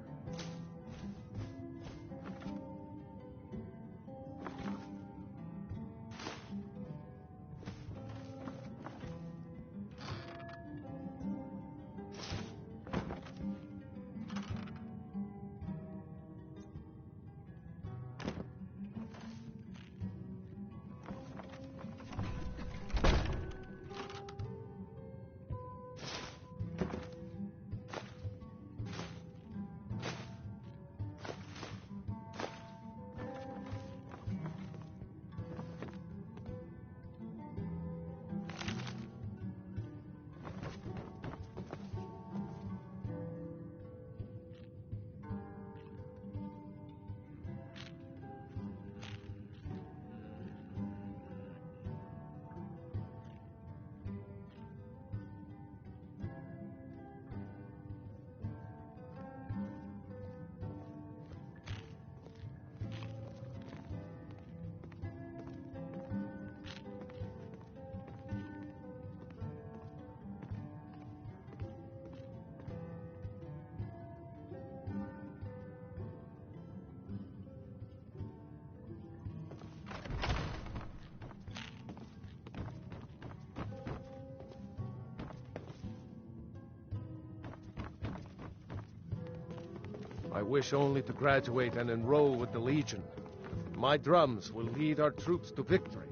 M: I wish only to graduate and enroll with the Legion. My drums will lead our troops to victory.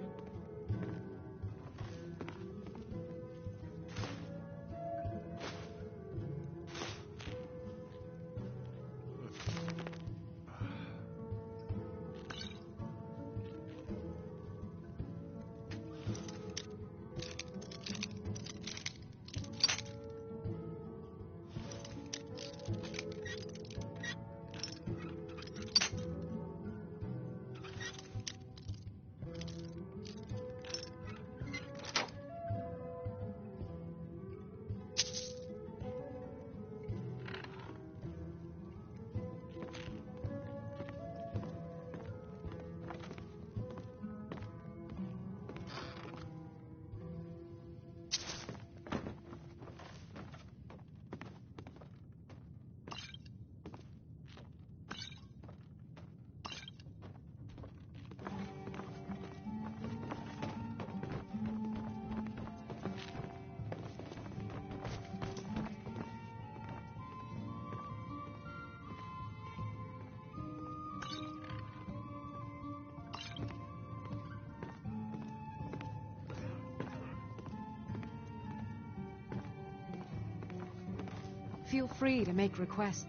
N: feel free to make requests.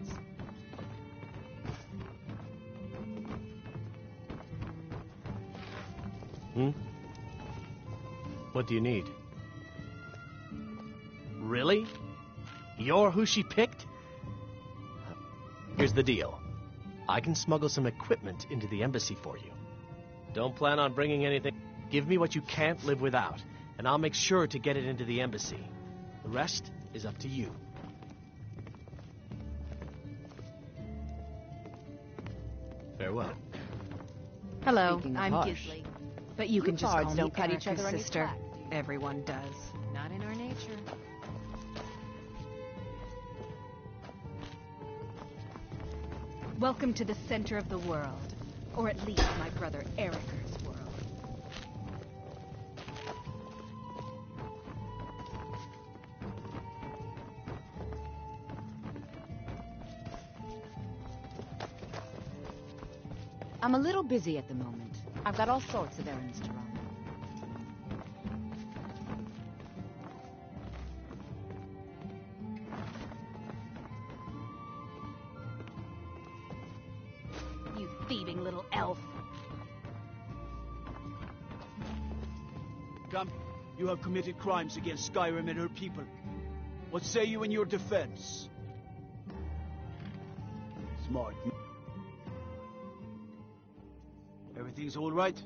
U: What do you need? Really? You're who she picked? Here's the deal. I can smuggle some equipment into the embassy for you. Don't plan on bringing anything. Give me what you can't live without, and I'll make sure to get it into the embassy. The rest is up to you. Farewell.
D: Hello,
K: Speaking of
D: I'm
K: harsh,
D: Gisley. But you can just
K: bards
D: call me
K: don't cut each
D: Erica's
K: other any
D: sister.
K: slack.
D: Everyone does.
N: Not in our nature.
D: Welcome to the center of the world. Or at least my brother Erica's world.
K: I'm a little busy at the moment. I've got all sorts of errands to run.
D: You thieving little elf.
C: Come, you have committed crimes against Skyrim and her people. What say you in your defense? Smart. Everything's all right?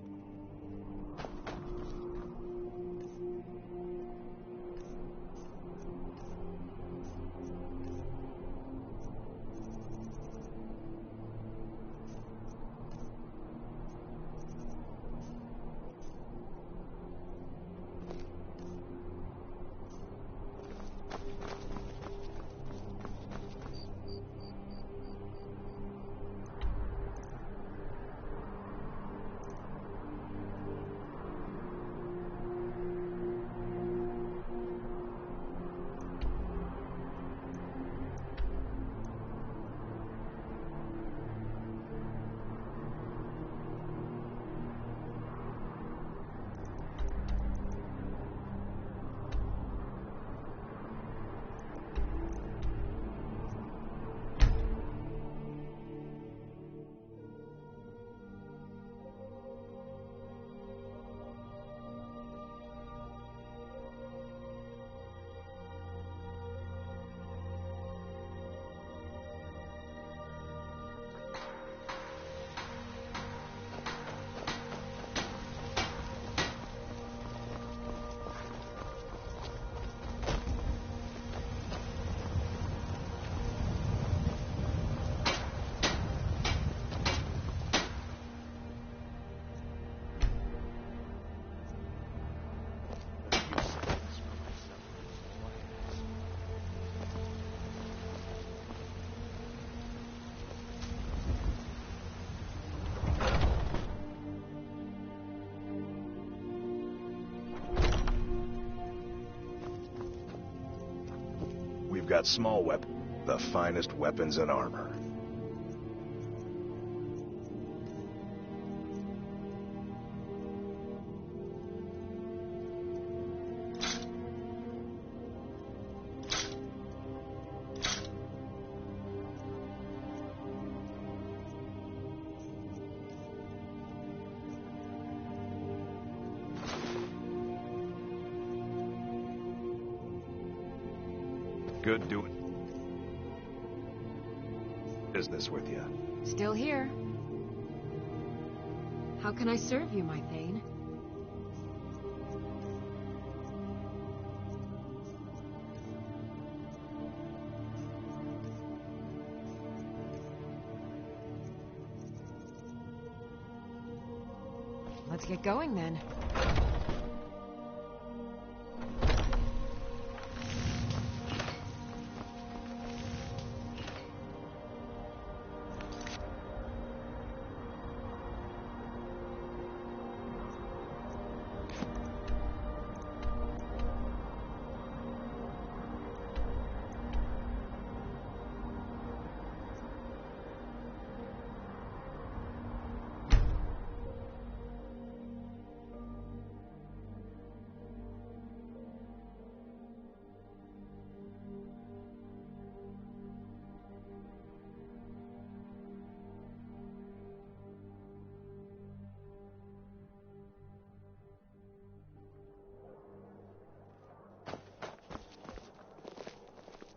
H: We've got small weapons, the finest weapons and armor. Good doing business with you.
N: Still here. How can I serve you, my Thane? Let's get going then.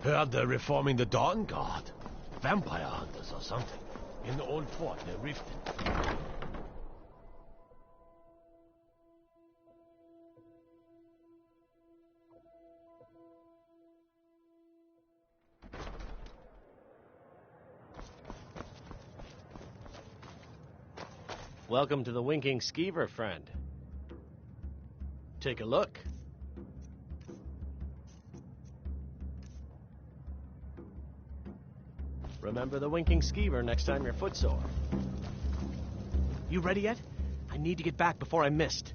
A: Heard they're reforming the Dawn Guard. Vampire hunters or something. In the old fort near Riften.
U: Welcome to the Winking Skeever, friend. Take a look. Remember the Winking Skeever next time you're footsore. You ready yet? I need to get back before I'm missed.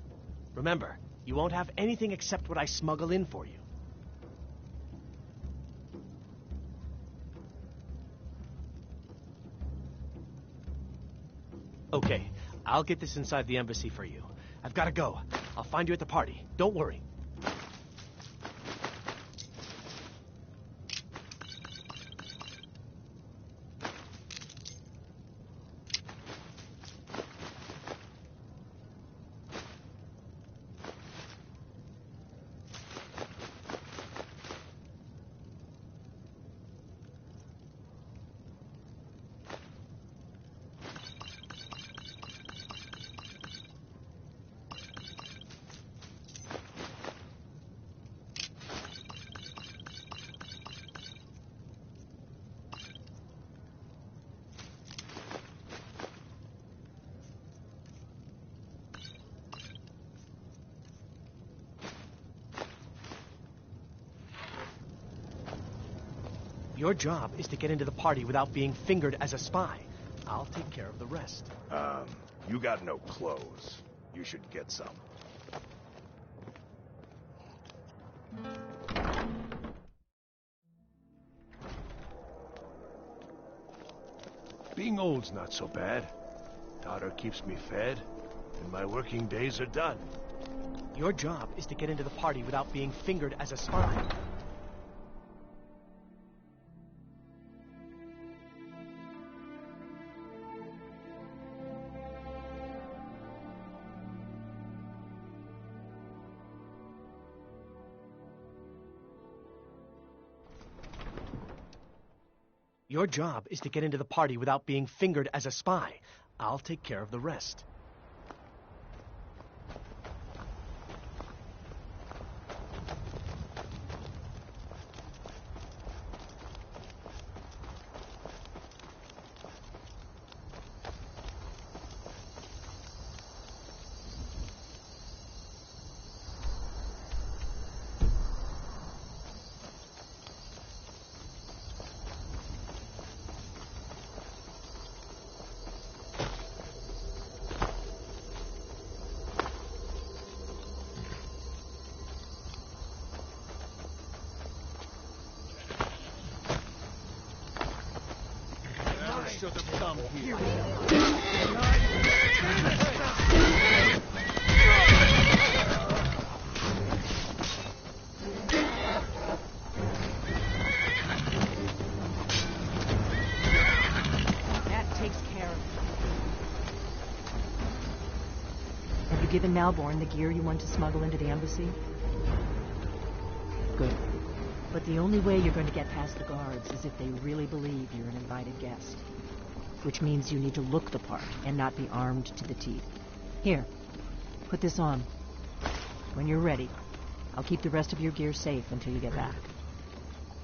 U: Remember, you won't have anything except what I smuggle in for you. Okay, I'll get this inside the embassy for you. I've got to go. I'll find you at the party. Don't worry. Your job is to get into the party without being fingered as a spy. I'll take care of the rest.
H: You got no clothes. You should get some.
P: Being old's not so bad. Daughter keeps me fed, and my working days are done.
U: Your job is to get into the party without being fingered as a spy. Your job is to get into the party without being fingered as a spy. I'll take care of the rest.
L: Should have come here.
F: That takes care of it. Have you given Malborn the gear you want to smuggle into the embassy? Good. But the only way you're going to get past the guards is if they really believe you're an invited guest. Which means you need to look the part and not be armed to the teeth. Here, put this on. When you're ready, I'll keep the rest of your gear safe until you get back.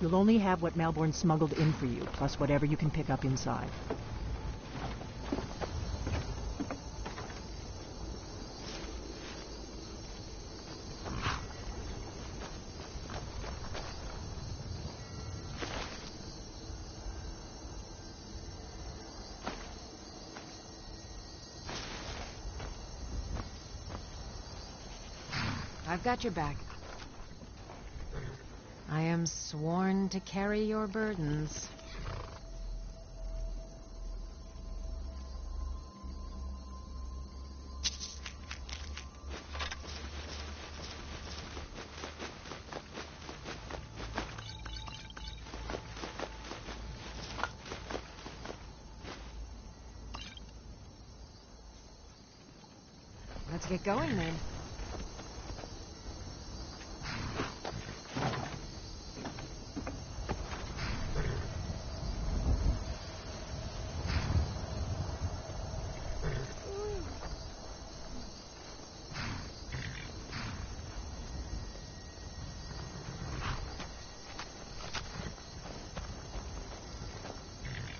F: You'll only have what Malborn smuggled in for you, plus whatever you can pick up inside.
N: I've got your back. I am sworn to carry your burdens. Let's get going then.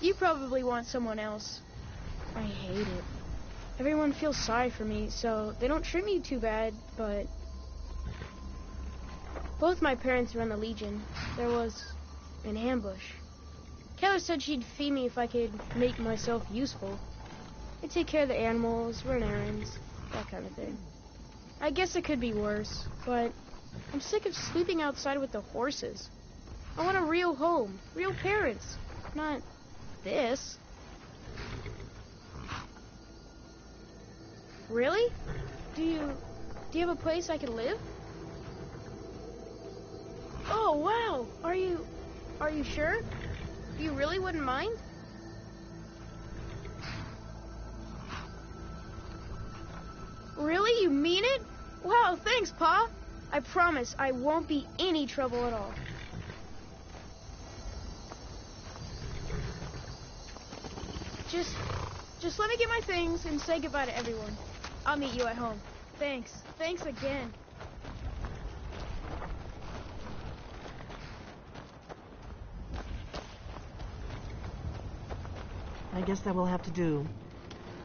R: You probably want someone else. I hate it. Everyone feels sorry for me, so they don't treat me too bad, but... Both my parents were in the Legion. There was an ambush. Keller said she'd feed me if I could make myself useful. I'd take care of the animals, run errands, that kind of thing. I guess it could be worse, but I'm sick of sleeping outside with the horses. I want a real home, real parents, not this. Really? Do you have a place I could live? Oh, wow. Are you sure? You really wouldn't mind? Really? You mean it? Wow, thanks, Pa. I promise I won't be any trouble at all. Just let me get my things and say goodbye to everyone. I'll meet you at home. Thanks. Thanks again.
F: I guess that will have to do.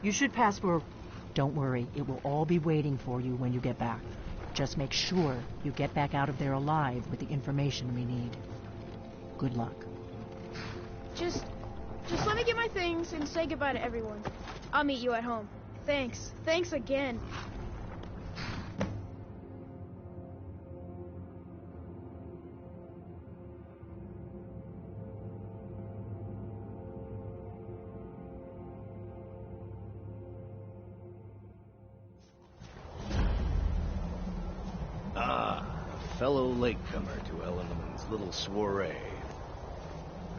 F: You should pass for... Don't worry, it will all be waiting for you when you get back. Just make sure you get back out of there alive with the information we need. Good luck.
R: Just let me get my things and say goodbye to everyone. I'll meet you at home. Thanks. Thanks again.
G: Fellow latecomer to Ellenman's little soiree.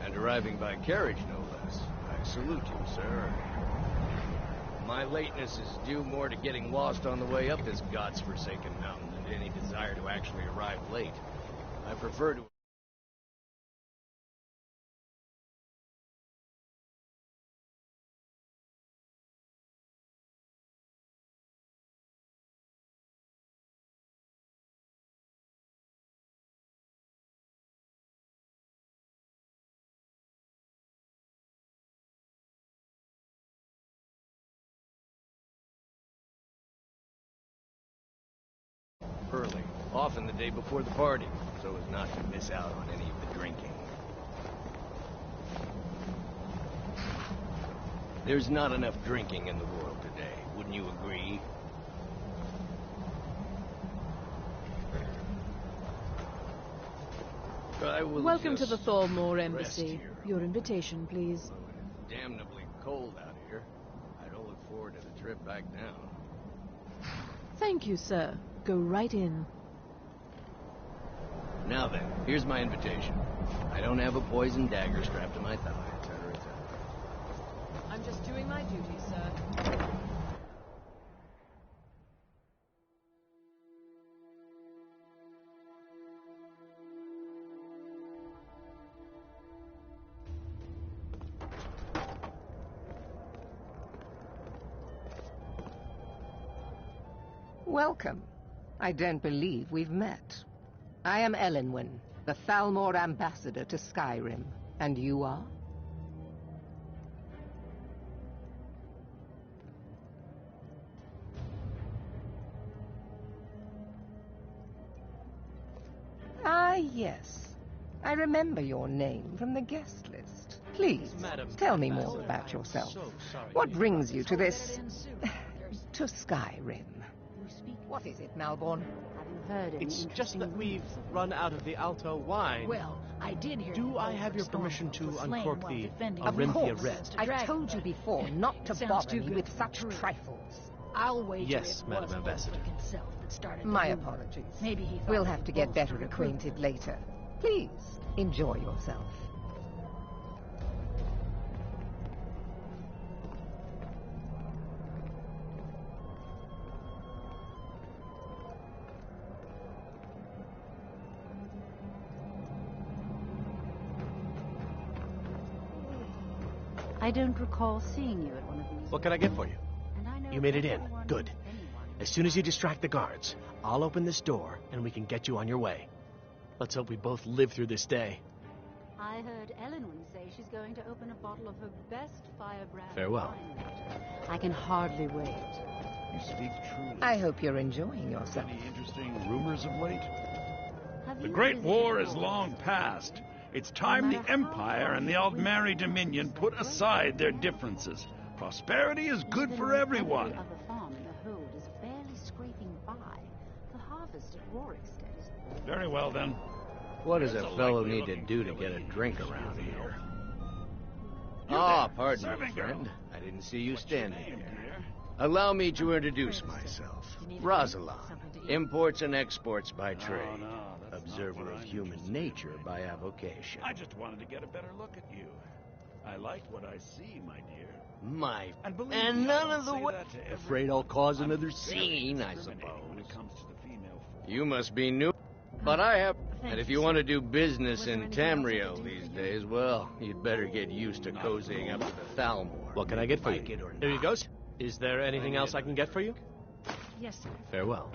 G: And arriving by carriage, no less. I salute you, sir. My lateness is due more to getting lost on the way up this god's-forsaken mountain than to any desire to actually arrive late. I prefer to... early, often the day before the party, so as not to miss out on any of the drinking. There's not enough drinking in the world today, wouldn't you agree?
V: Welcome to the Thormore Embassy. Your invitation, please.
G: It's damnably cold out here. I don't look forward to the trip back down.
V: Thank you, sir. Go right in.
G: Now then, here's my invitation. I don't have a poison dagger strapped to my thigh, etc., etc.
V: I'm just doing my duty, sir.
W: Welcome. I don't believe we've met. I am Elenwen, the Thalmor ambassador to Skyrim. And you are? Ah, yes. I remember your name from the guest list. Please, tell me more about yourself. What brings you to this... to Skyrim? What is it, Malborn?
U: It's just that we've run out of the Alto wine.
O: Well, I did hear...
U: Do I have your permission to uncork the
W: Of
U: Orinthia
W: course.
U: Red?
W: I've told you before not to bother me with such trifles.
O: I'll wager
U: Yes,
O: it
U: Madam
O: was
U: Ambassador.
O: Ulfric himself that started
W: My
O: the rumor.
W: apologies.
O: Maybe he thought
W: We'll
O: it
W: have to
O: was
W: get
O: both
W: better
O: to recruit.
W: acquainted later. Please, enjoy yourself.
K: I don't recall seeing you at one of these.
U: What can I get for you?
K: And I know
U: You made it in.
K: everyone
U: Good.
K: and anyone.
U: As soon as you distract the guards, I'll open this door and we can get you on your way. Let's hope we both live through this day.
E: I heard Elenwen say she's going to open a bottle of her best firebrand.
U: Farewell.
E: I can hardly wait.
T: You speak truly.
W: I hope you're enjoying yourself.
T: Any interesting rumors of late?
E: Have
T: The
E: you
T: Great
E: visited
T: War is
E: Lord?
T: long past. It's time the Empire and the Aldmeri Dominion put aside their differences. Prosperity is good
E: Even
T: for
E: when
T: everyone.
E: Every other farm in the Hode is barely scraping by. The harvest at Rorikstead is
T: Very well, then.
G: What does a fellow need to do to get a drink around here? Ah, pardon me, friend. I didn't see you standing there. Allow me to introduce myself. Rosalind, imports and exports by trade. Observer of human nature by avocation.
T: I just wanted to get a better look at you. I like what I see, my dear.
G: And
T: believe me,
G: and
T: I
G: none
T: don't
G: of the
T: say
G: way.
T: that to everyone.
G: Afraid I'll cause
T: I'm
G: another
T: very
G: scene, I
T: discriminating when it
G: suppose.
T: comes to the female form.
G: You must be new. But I have. And if you want to do business in Tamriel these days, well, you'd better get used to cozying up to the Thalmor.
U: What can I get for you?
G: Like it or
U: Here you
G: not.
U: goes. Is there anything else I can get for you?
D: Yes, sir.
U: Farewell.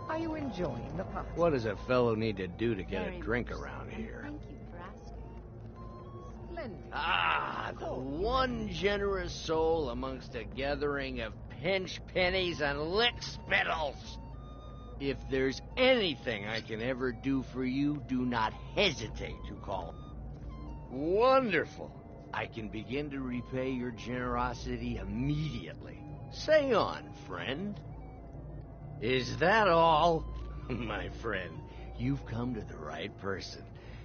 W: Are you enjoying the party?
G: What does a fellow need to do to get
E: Very
G: a drink
E: much so.
G: around here?
E: Thank you for asking.
W: Splendid.
G: Ah, the one generous soul amongst a gathering of pinch pennies and lick spittles. If there's anything I can ever do for you, do not hesitate to call. Wonderful. I can begin to repay your generosity immediately. Say on, friend. Is that all? My friend, you've come to the right person.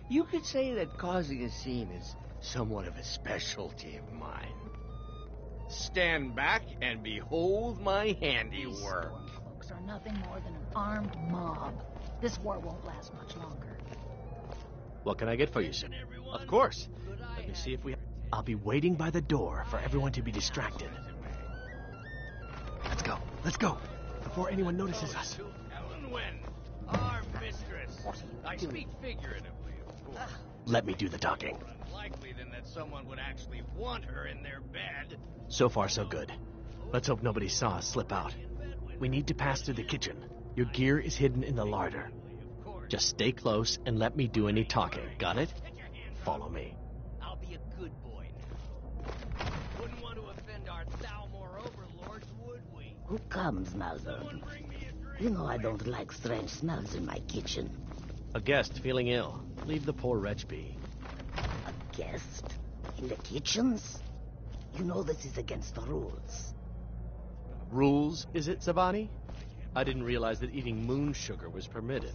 G: You could say that causing a scene is somewhat of a specialty of mine. Stand back and behold my handiwork.
O: Folks are nothing more than an armed mob. This war won't last much longer.
U: What can I get for you, sir? Of course. Let me see if we... I'll be waiting by the door for everyone to be distracted. Let's go. Let's go. Before anyone notices us.
G: Elenwen, our mistress. I speak figuratively, of course.
U: Let me do the talking.
G: Unlikely then that someone would actually want her in their bed.
U: So far, so good. Let's hope nobody saw us slip out. We need to pass through the kitchen. Your gear is hidden in the larder. Just stay close and let me do any talking. Got it? Follow me.
G: I'll be a good boy now. Wouldn't want to offend our Thalmor overlords, would we?
J: Who comes, Malvern? You know I don't like strange smells in my kitchen.
U: A guest feeling ill. Leave the poor wretch be.
J: A guest? In the kitchens? You know this is against the rules.
U: Rules, is it, Zabani? I didn't realize that eating moon sugar was permitted.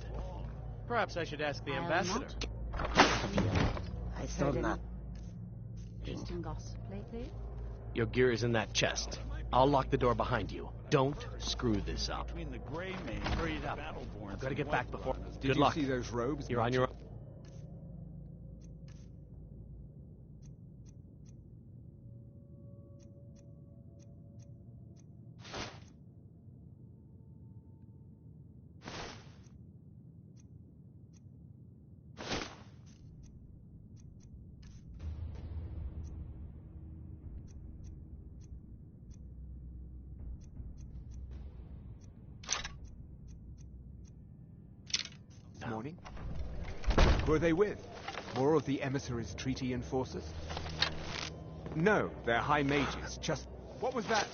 U: Perhaps I should ask the ambassador.
J: I saw
E: Heard any
J: not.
E: interesting gossip lately?
U: Your gear is in that chest. I'll lock the door behind you. Don't screw this up.
T: Between the gray mane,
U: Hurry it up.
T: Battleborns,
U: I've got to
T: and
U: get back before...
T: White
U: Good luck.
S: Did you see those robes?
U: You're on your own.
S: Morning. Who are they with? More of the emissaries' treaty enforcers? No, they're high mages. Just... What was that?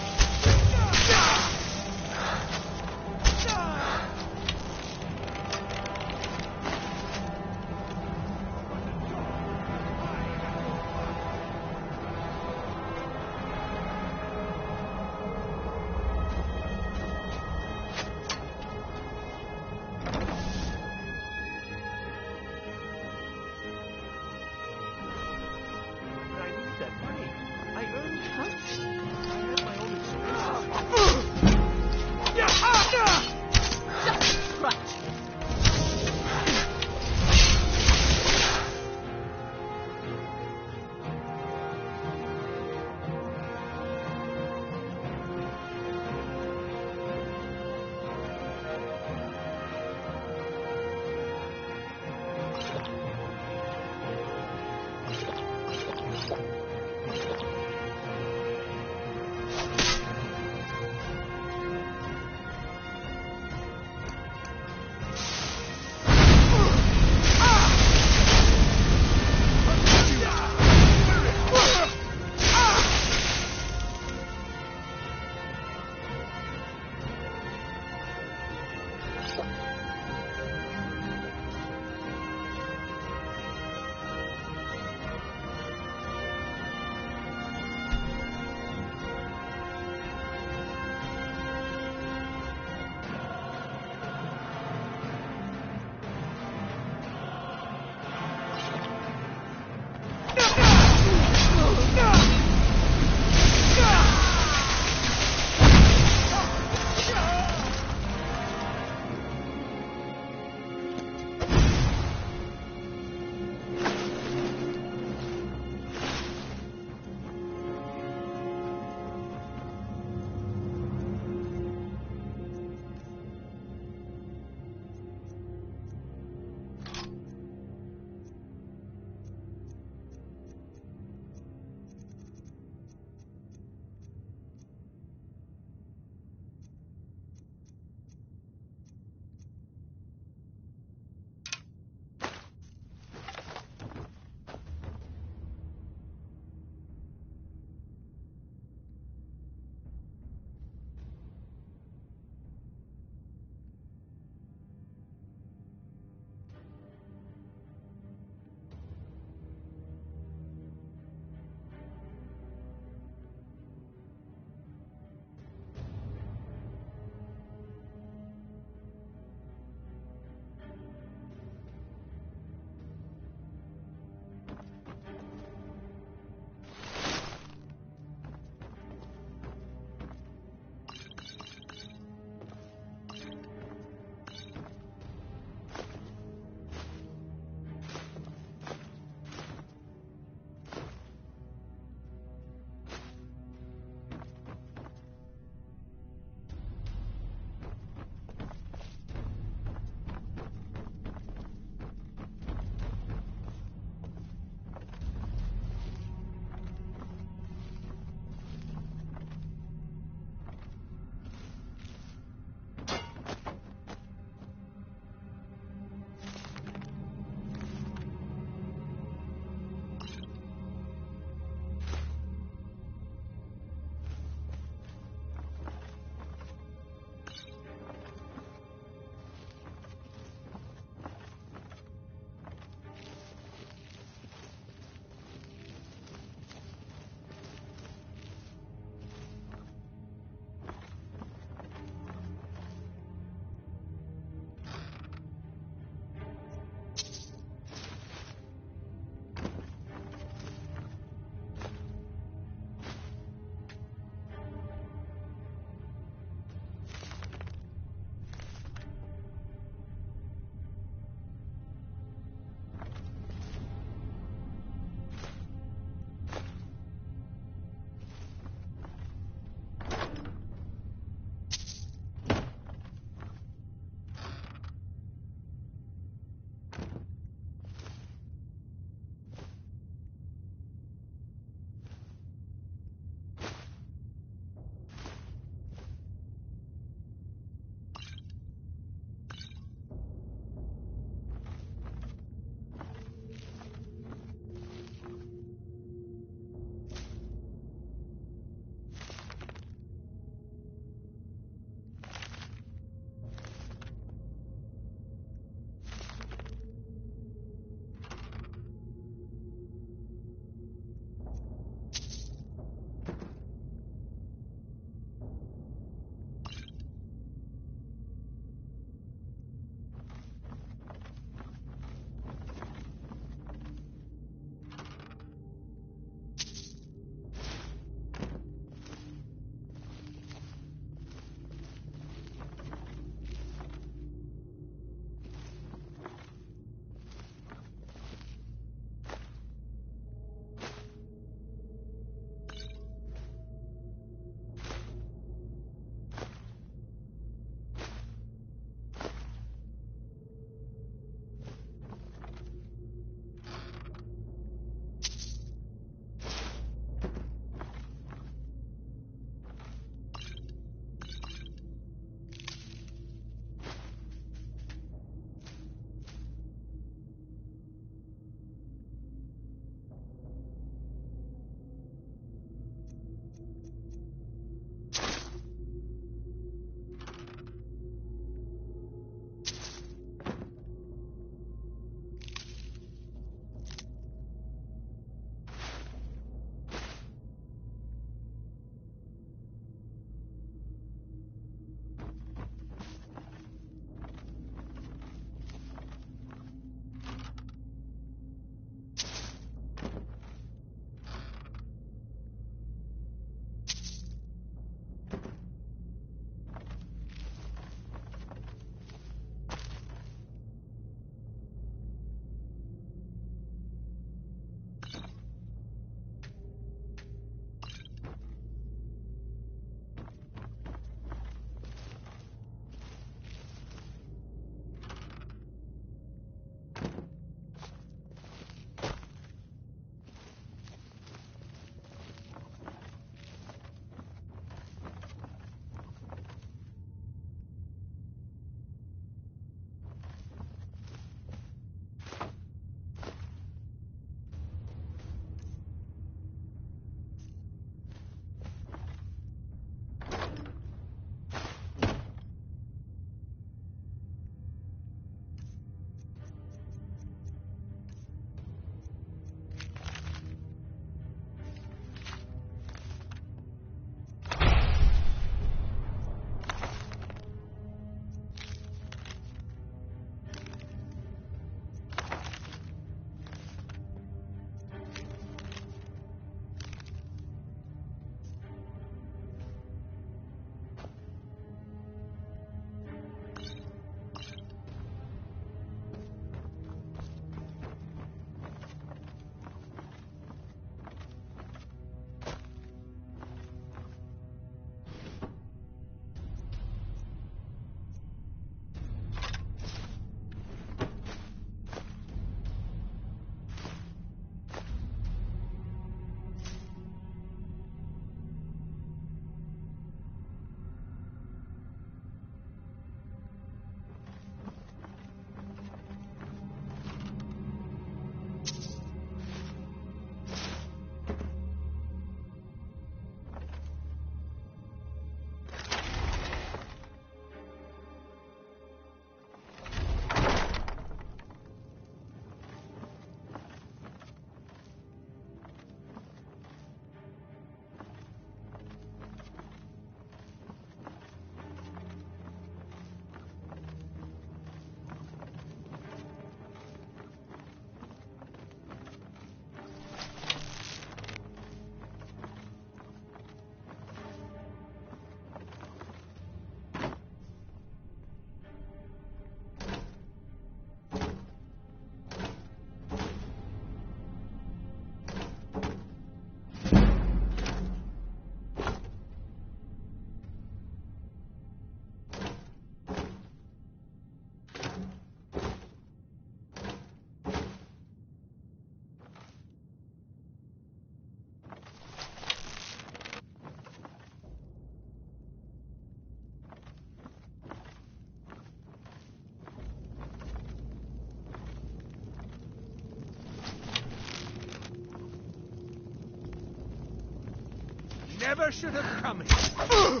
S: never should have come here.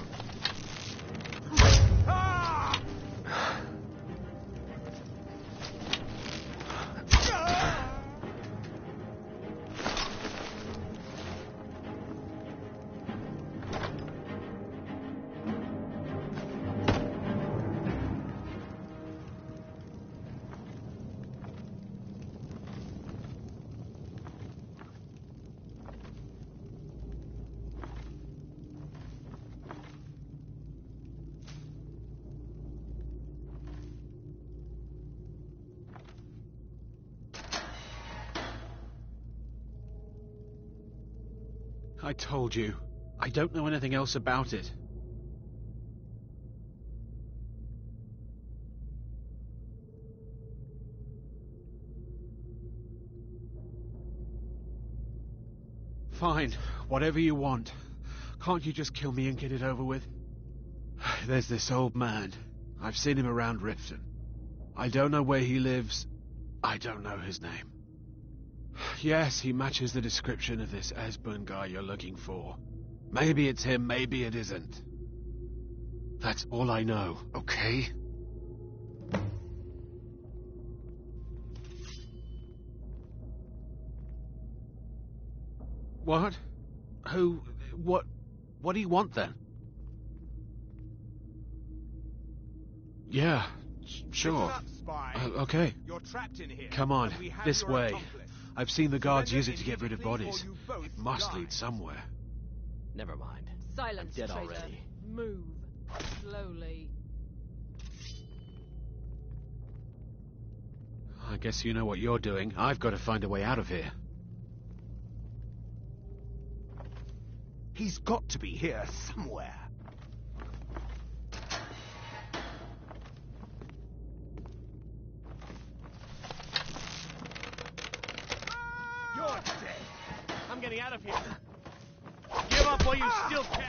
S: Ah!
B: I told you. I don't know anything else about it. Fine, whatever you want. Can't you just kill me and get it over with? There's this old man. I've seen him around Riften. I don't know where he lives. I don't know his name. Yes, he matches the description of this Esbern guy you're looking for. Maybe it's him, maybe it isn't. That's all I know, okay? What? Who? What do you want then? Yeah, sure.
S: Listen up, spy.
B: Okay.
S: You're trapped in here.
B: Come on,
S: and we have
B: this
S: your
B: way.
S: accomplice.
B: I've seen the guards
S: Surrender
B: use it to get rid of
S: immediately
B: bodies.
S: or you both
B: It must
S: die.
B: lead somewhere.
U: Never mind.
N: Silence,
U: I'm dead
N: traitor.
U: already.
N: Move. Slowly.
B: I guess you know what you're doing. I've got to find a way out of here.
S: He's got to be here somewhere.
U: You're dead. I'm getting out of here. Give up while you still can.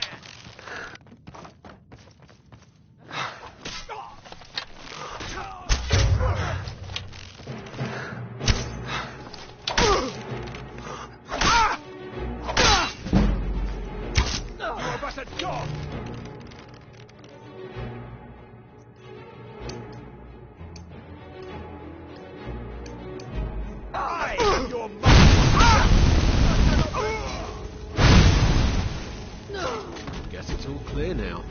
S: You're but a dog. I am your
B: Guess it's all clear now.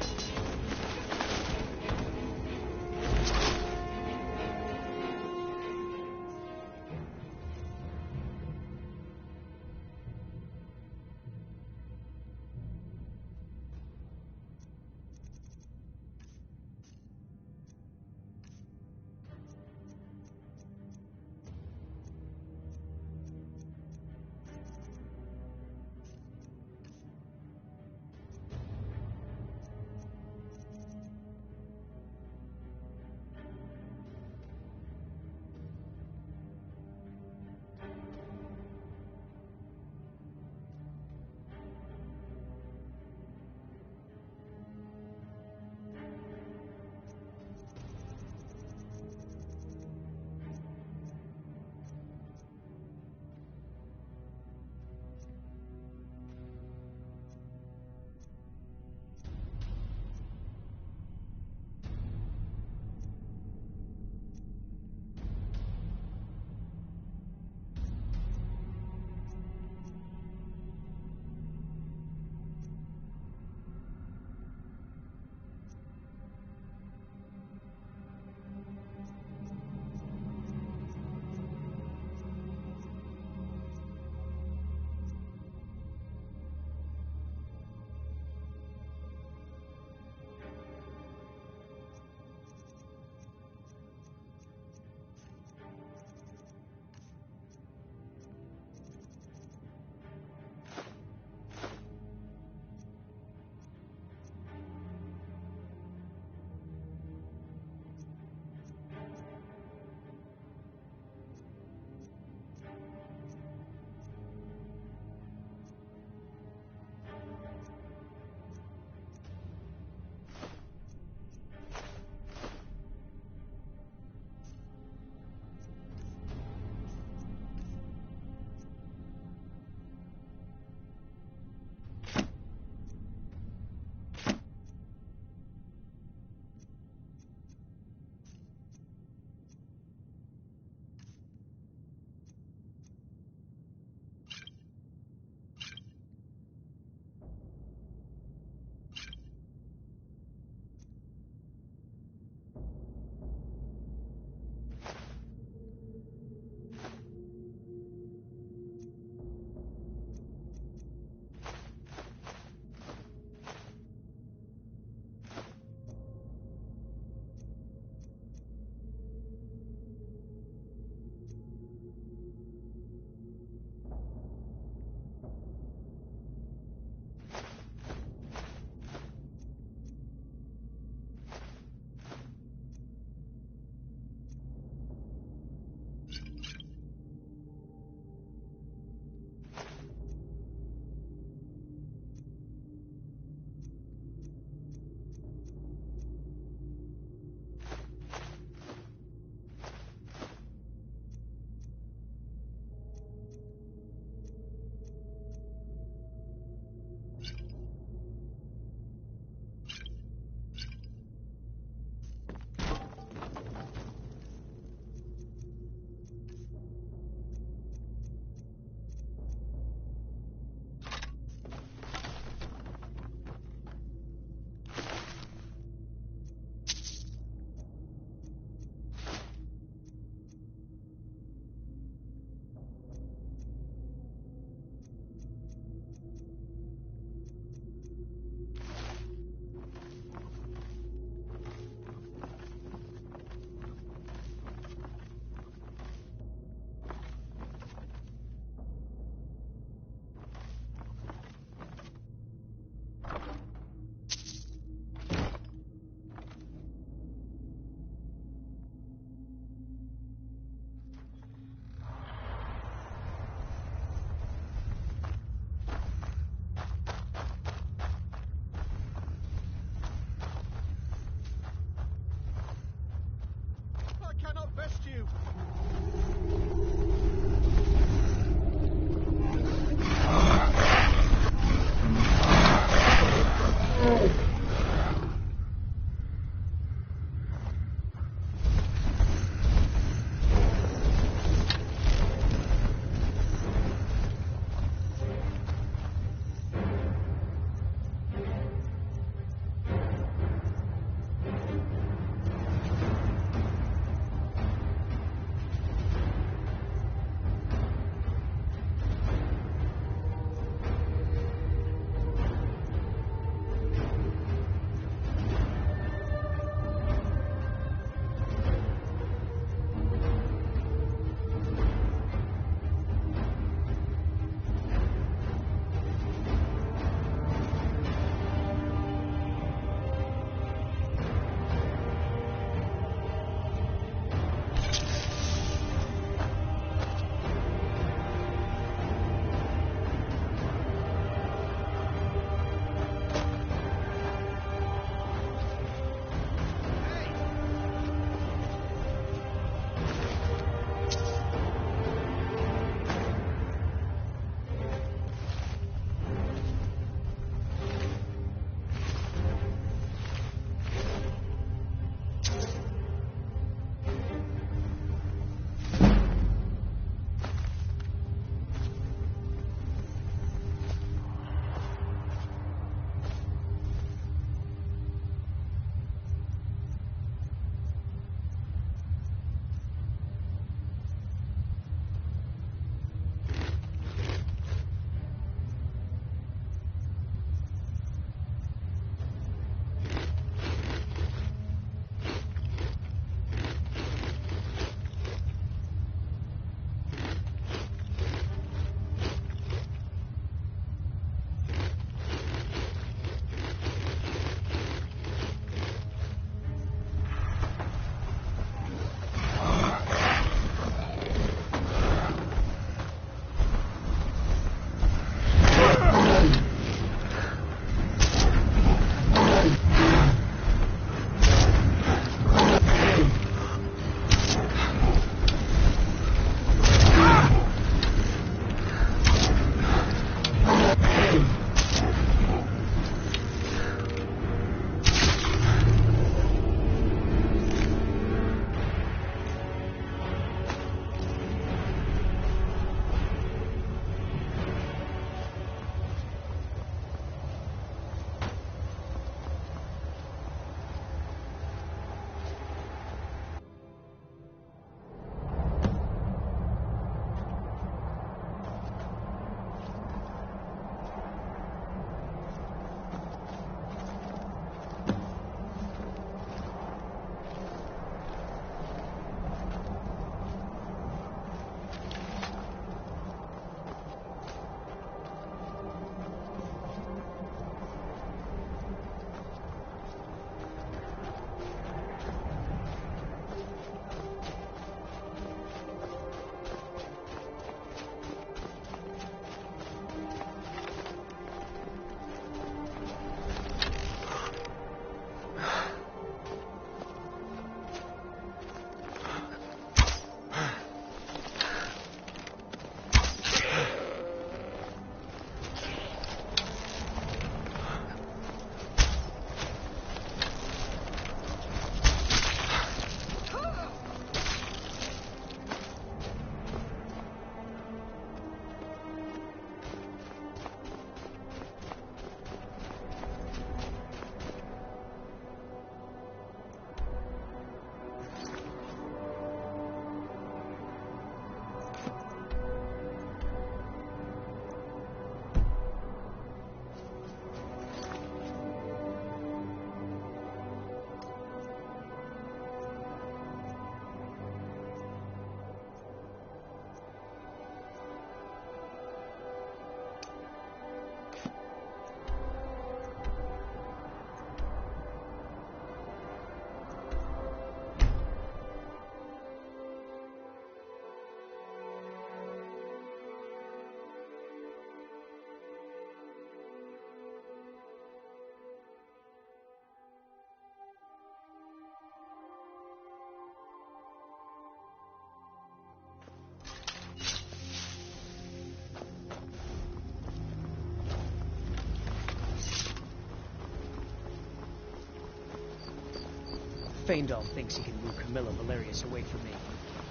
C: Faendal thinks he can woo Camilla Valerius away from me.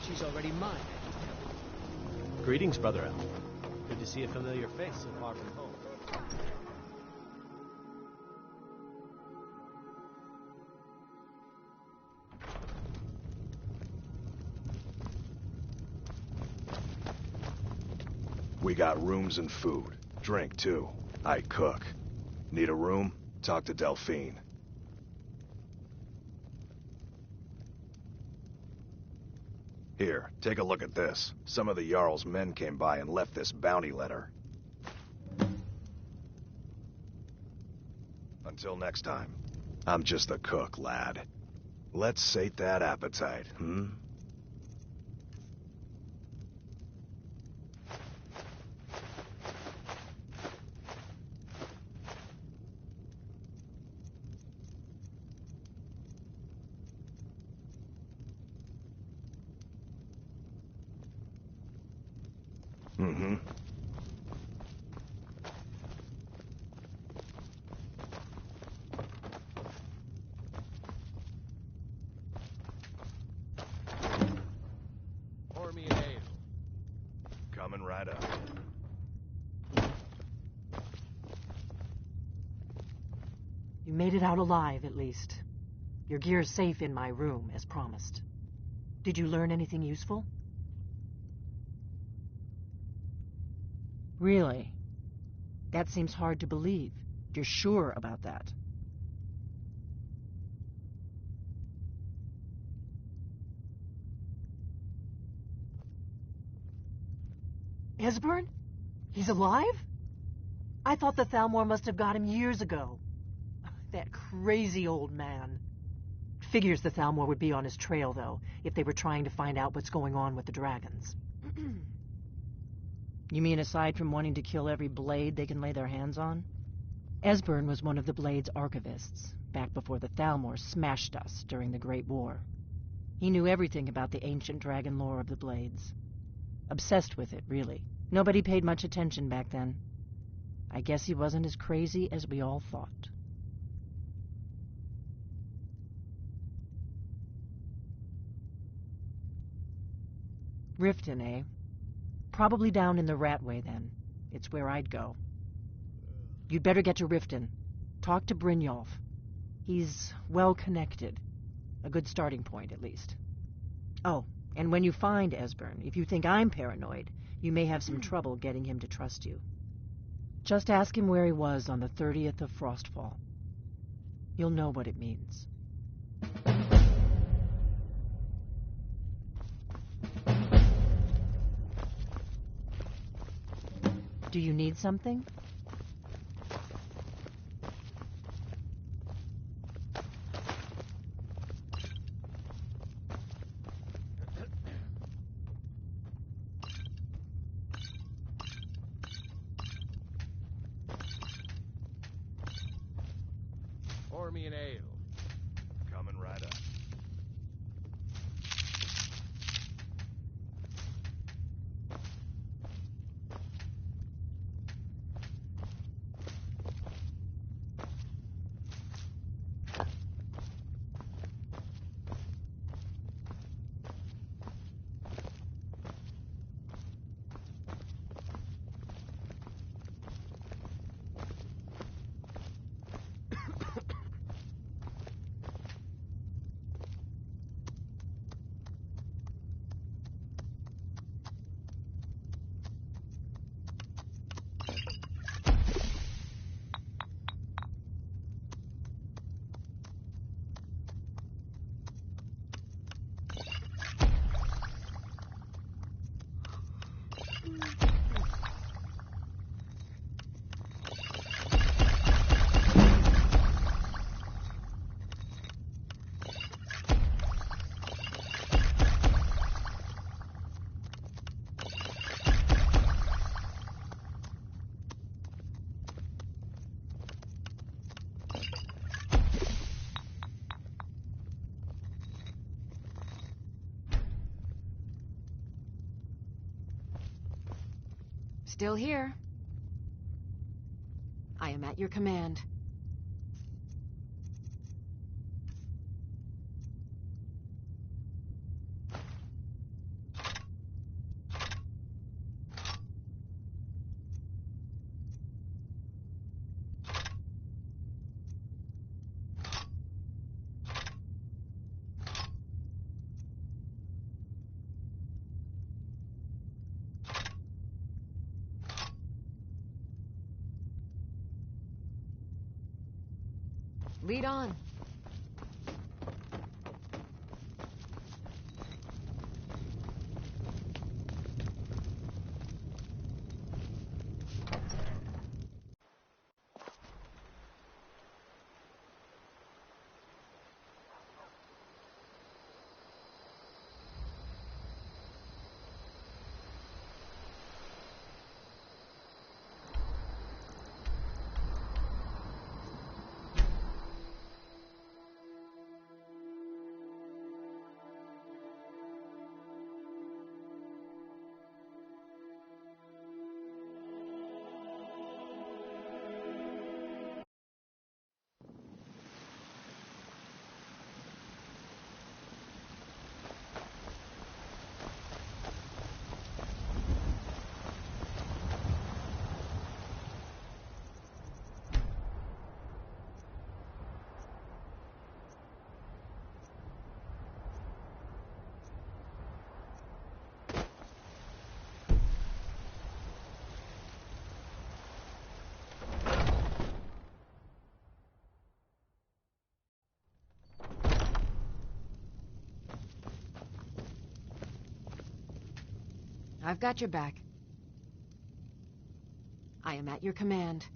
C: She's already mine.
U: Greetings, Brother Al. Good to see a familiar face so far from home.
H: We got rooms and food. Drink, too. I cook. Need a room? Talk to Delphine. Here, take a look at this. Some of the Jarl's men came by and left this bounty letter. Until next time, I'm just the cook, lad. Let's sate that appetite, hmm? Mm-hmm.
L: Pour me an ale.
H: Coming right up.
F: You made it out alive, at least. Your gear's safe in my room, as promised. Did you learn anything useful? Really? That seems hard to believe. You're sure about that? Esbern? He's alive? I thought the Thalmor must have got him years ago. That crazy old man. Figures the Thalmor would be on his trail, though, if they were trying to find out what's going on with the dragons. You mean aside from wanting to kill every blade they can lay their hands on? Esbern was one of the Blade's archivists, back before the Thalmor smashed us during the Great War. He knew everything about the ancient dragon lore of the Blades. Obsessed with it, really. Nobody paid much attention back then. I guess he wasn't as crazy as we all thought. Riften, eh? Probably down in the Ratway, then. It's where I'd go. You'd better get to Riften. Talk to Brynjolf. He's well-connected. A good starting point, at least. Oh, and when you find Esbern, if you think I'm paranoid, you may have some trouble getting him to trust you. Just ask him where he was on the 30th of Frostfall. You'll know what it means. Do you need something?
L: Pour me an ale.
H: Coming right up.
N: Still here. I am at your command. Lead on. I've got your back. I am at your command.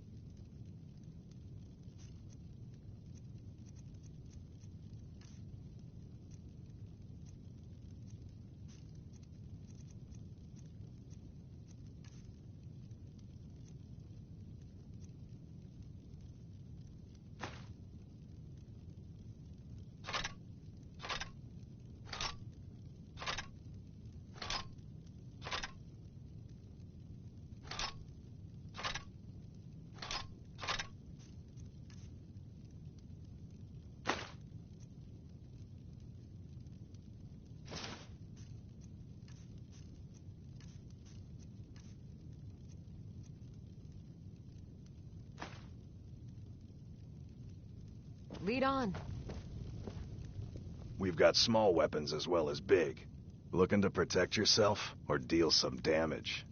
N: Lead on.
H: We've got small weapons as well as big. Looking to protect yourself or deal some damage?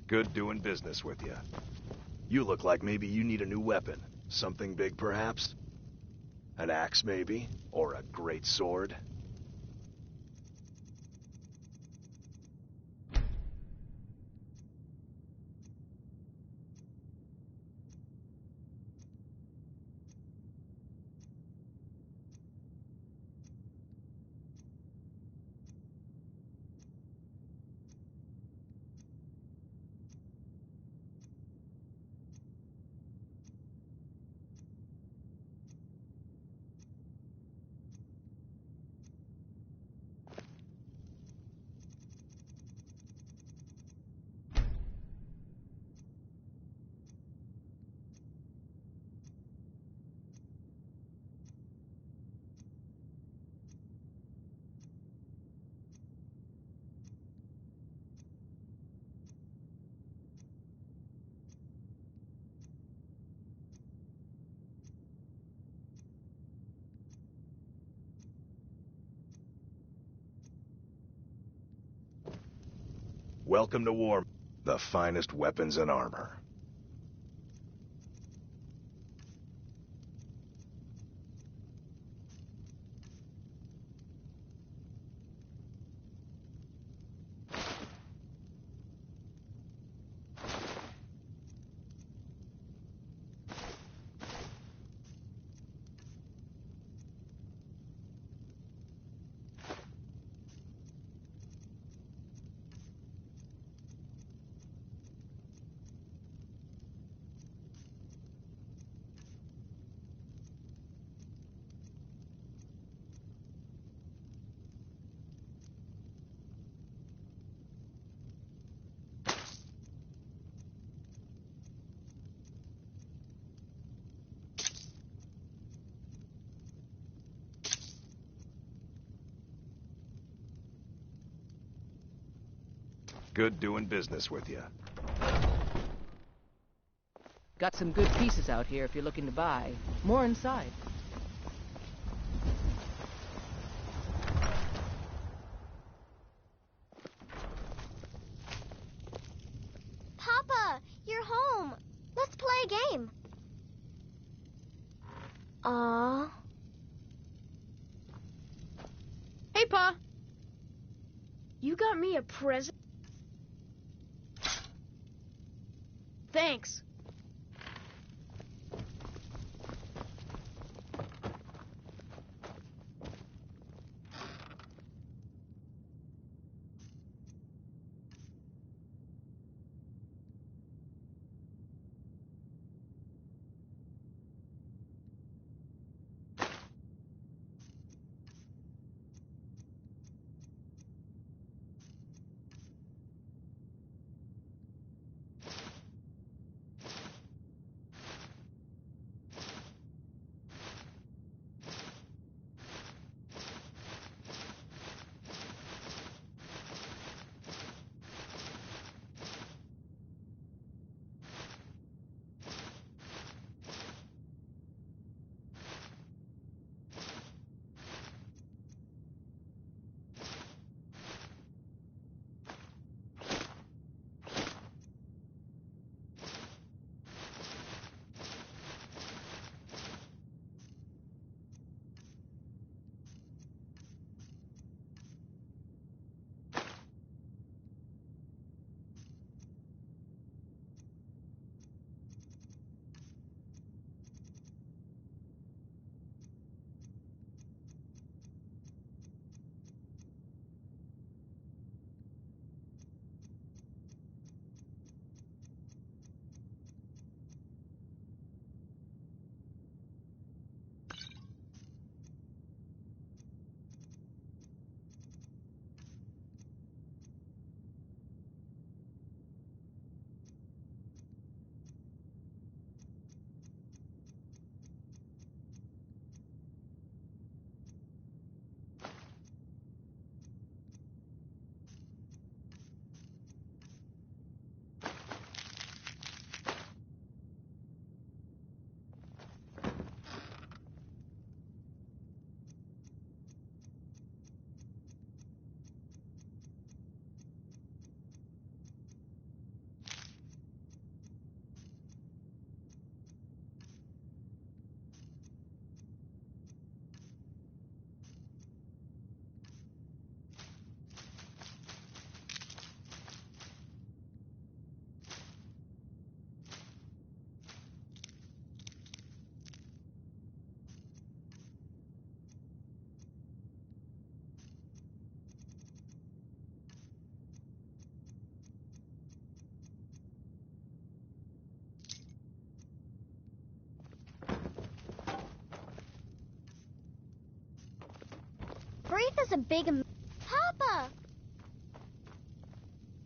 H: Good doing business with you. You look like maybe you need a new weapon. Something big, perhaps? An axe, maybe? Or a great sword? Welcome to war. The finest weapons and armor. good doing business with you.
I: Got some good pieces out here if you're looking to buy. More inside.
M: Papa, you're home. Let's play a game. Aww.
R: Hey, Pa. You got me a present? Thanks.
M: Grief is a big... Papa!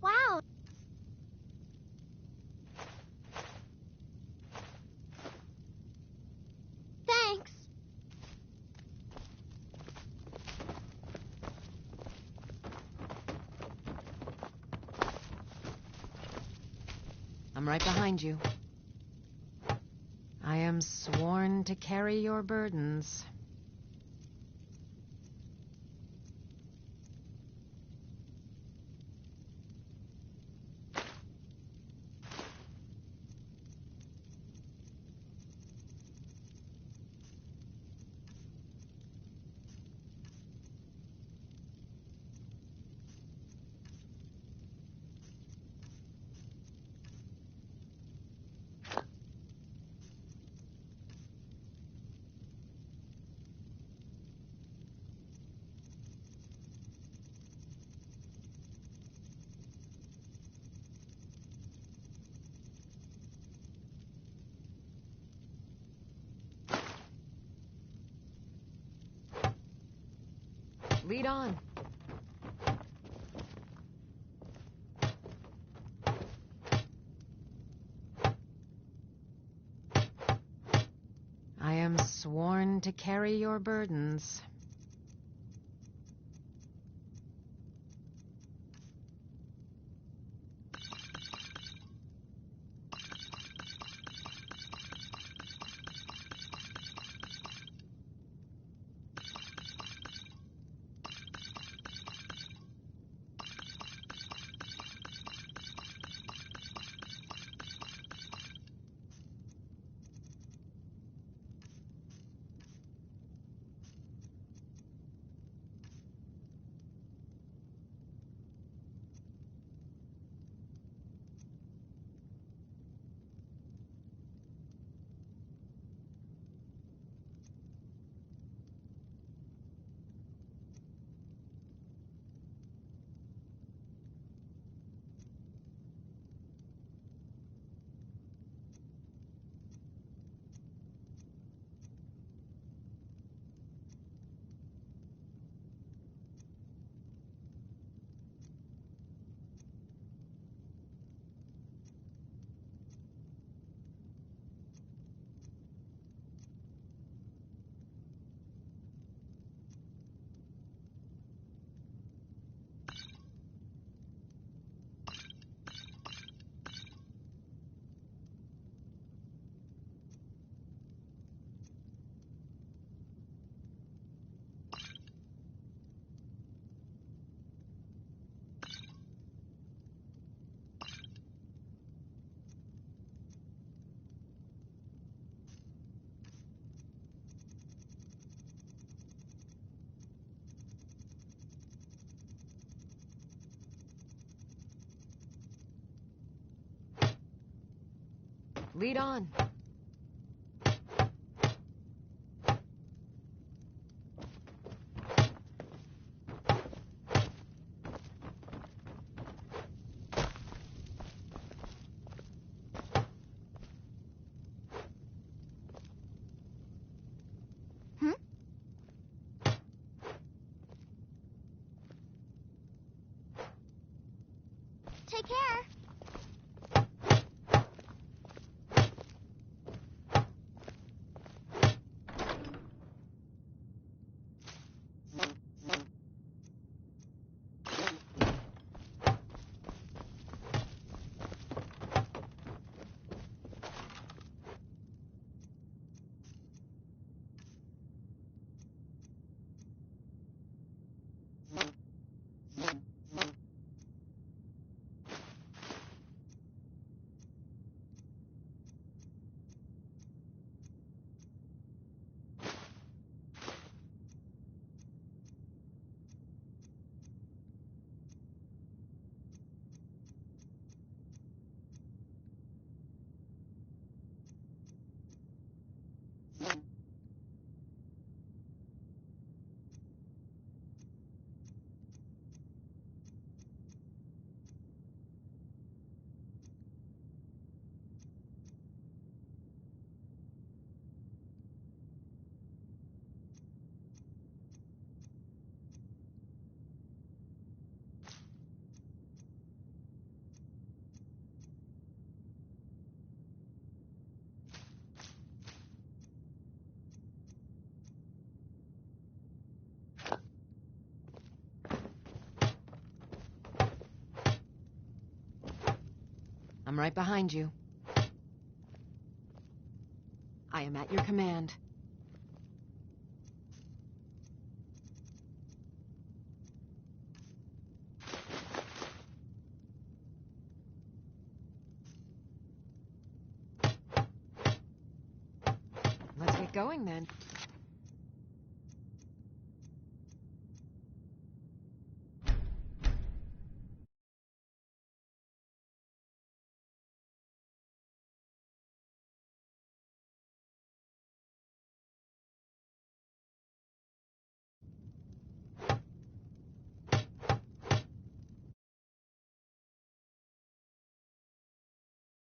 M: Wow. Thanks.
N: I'm right behind you. I am sworn to carry your burdens. Lead on. I am sworn to carry your burdens. Lead on.
M: Take care.
N: I'm right behind you. I am at your command. Let's get going then.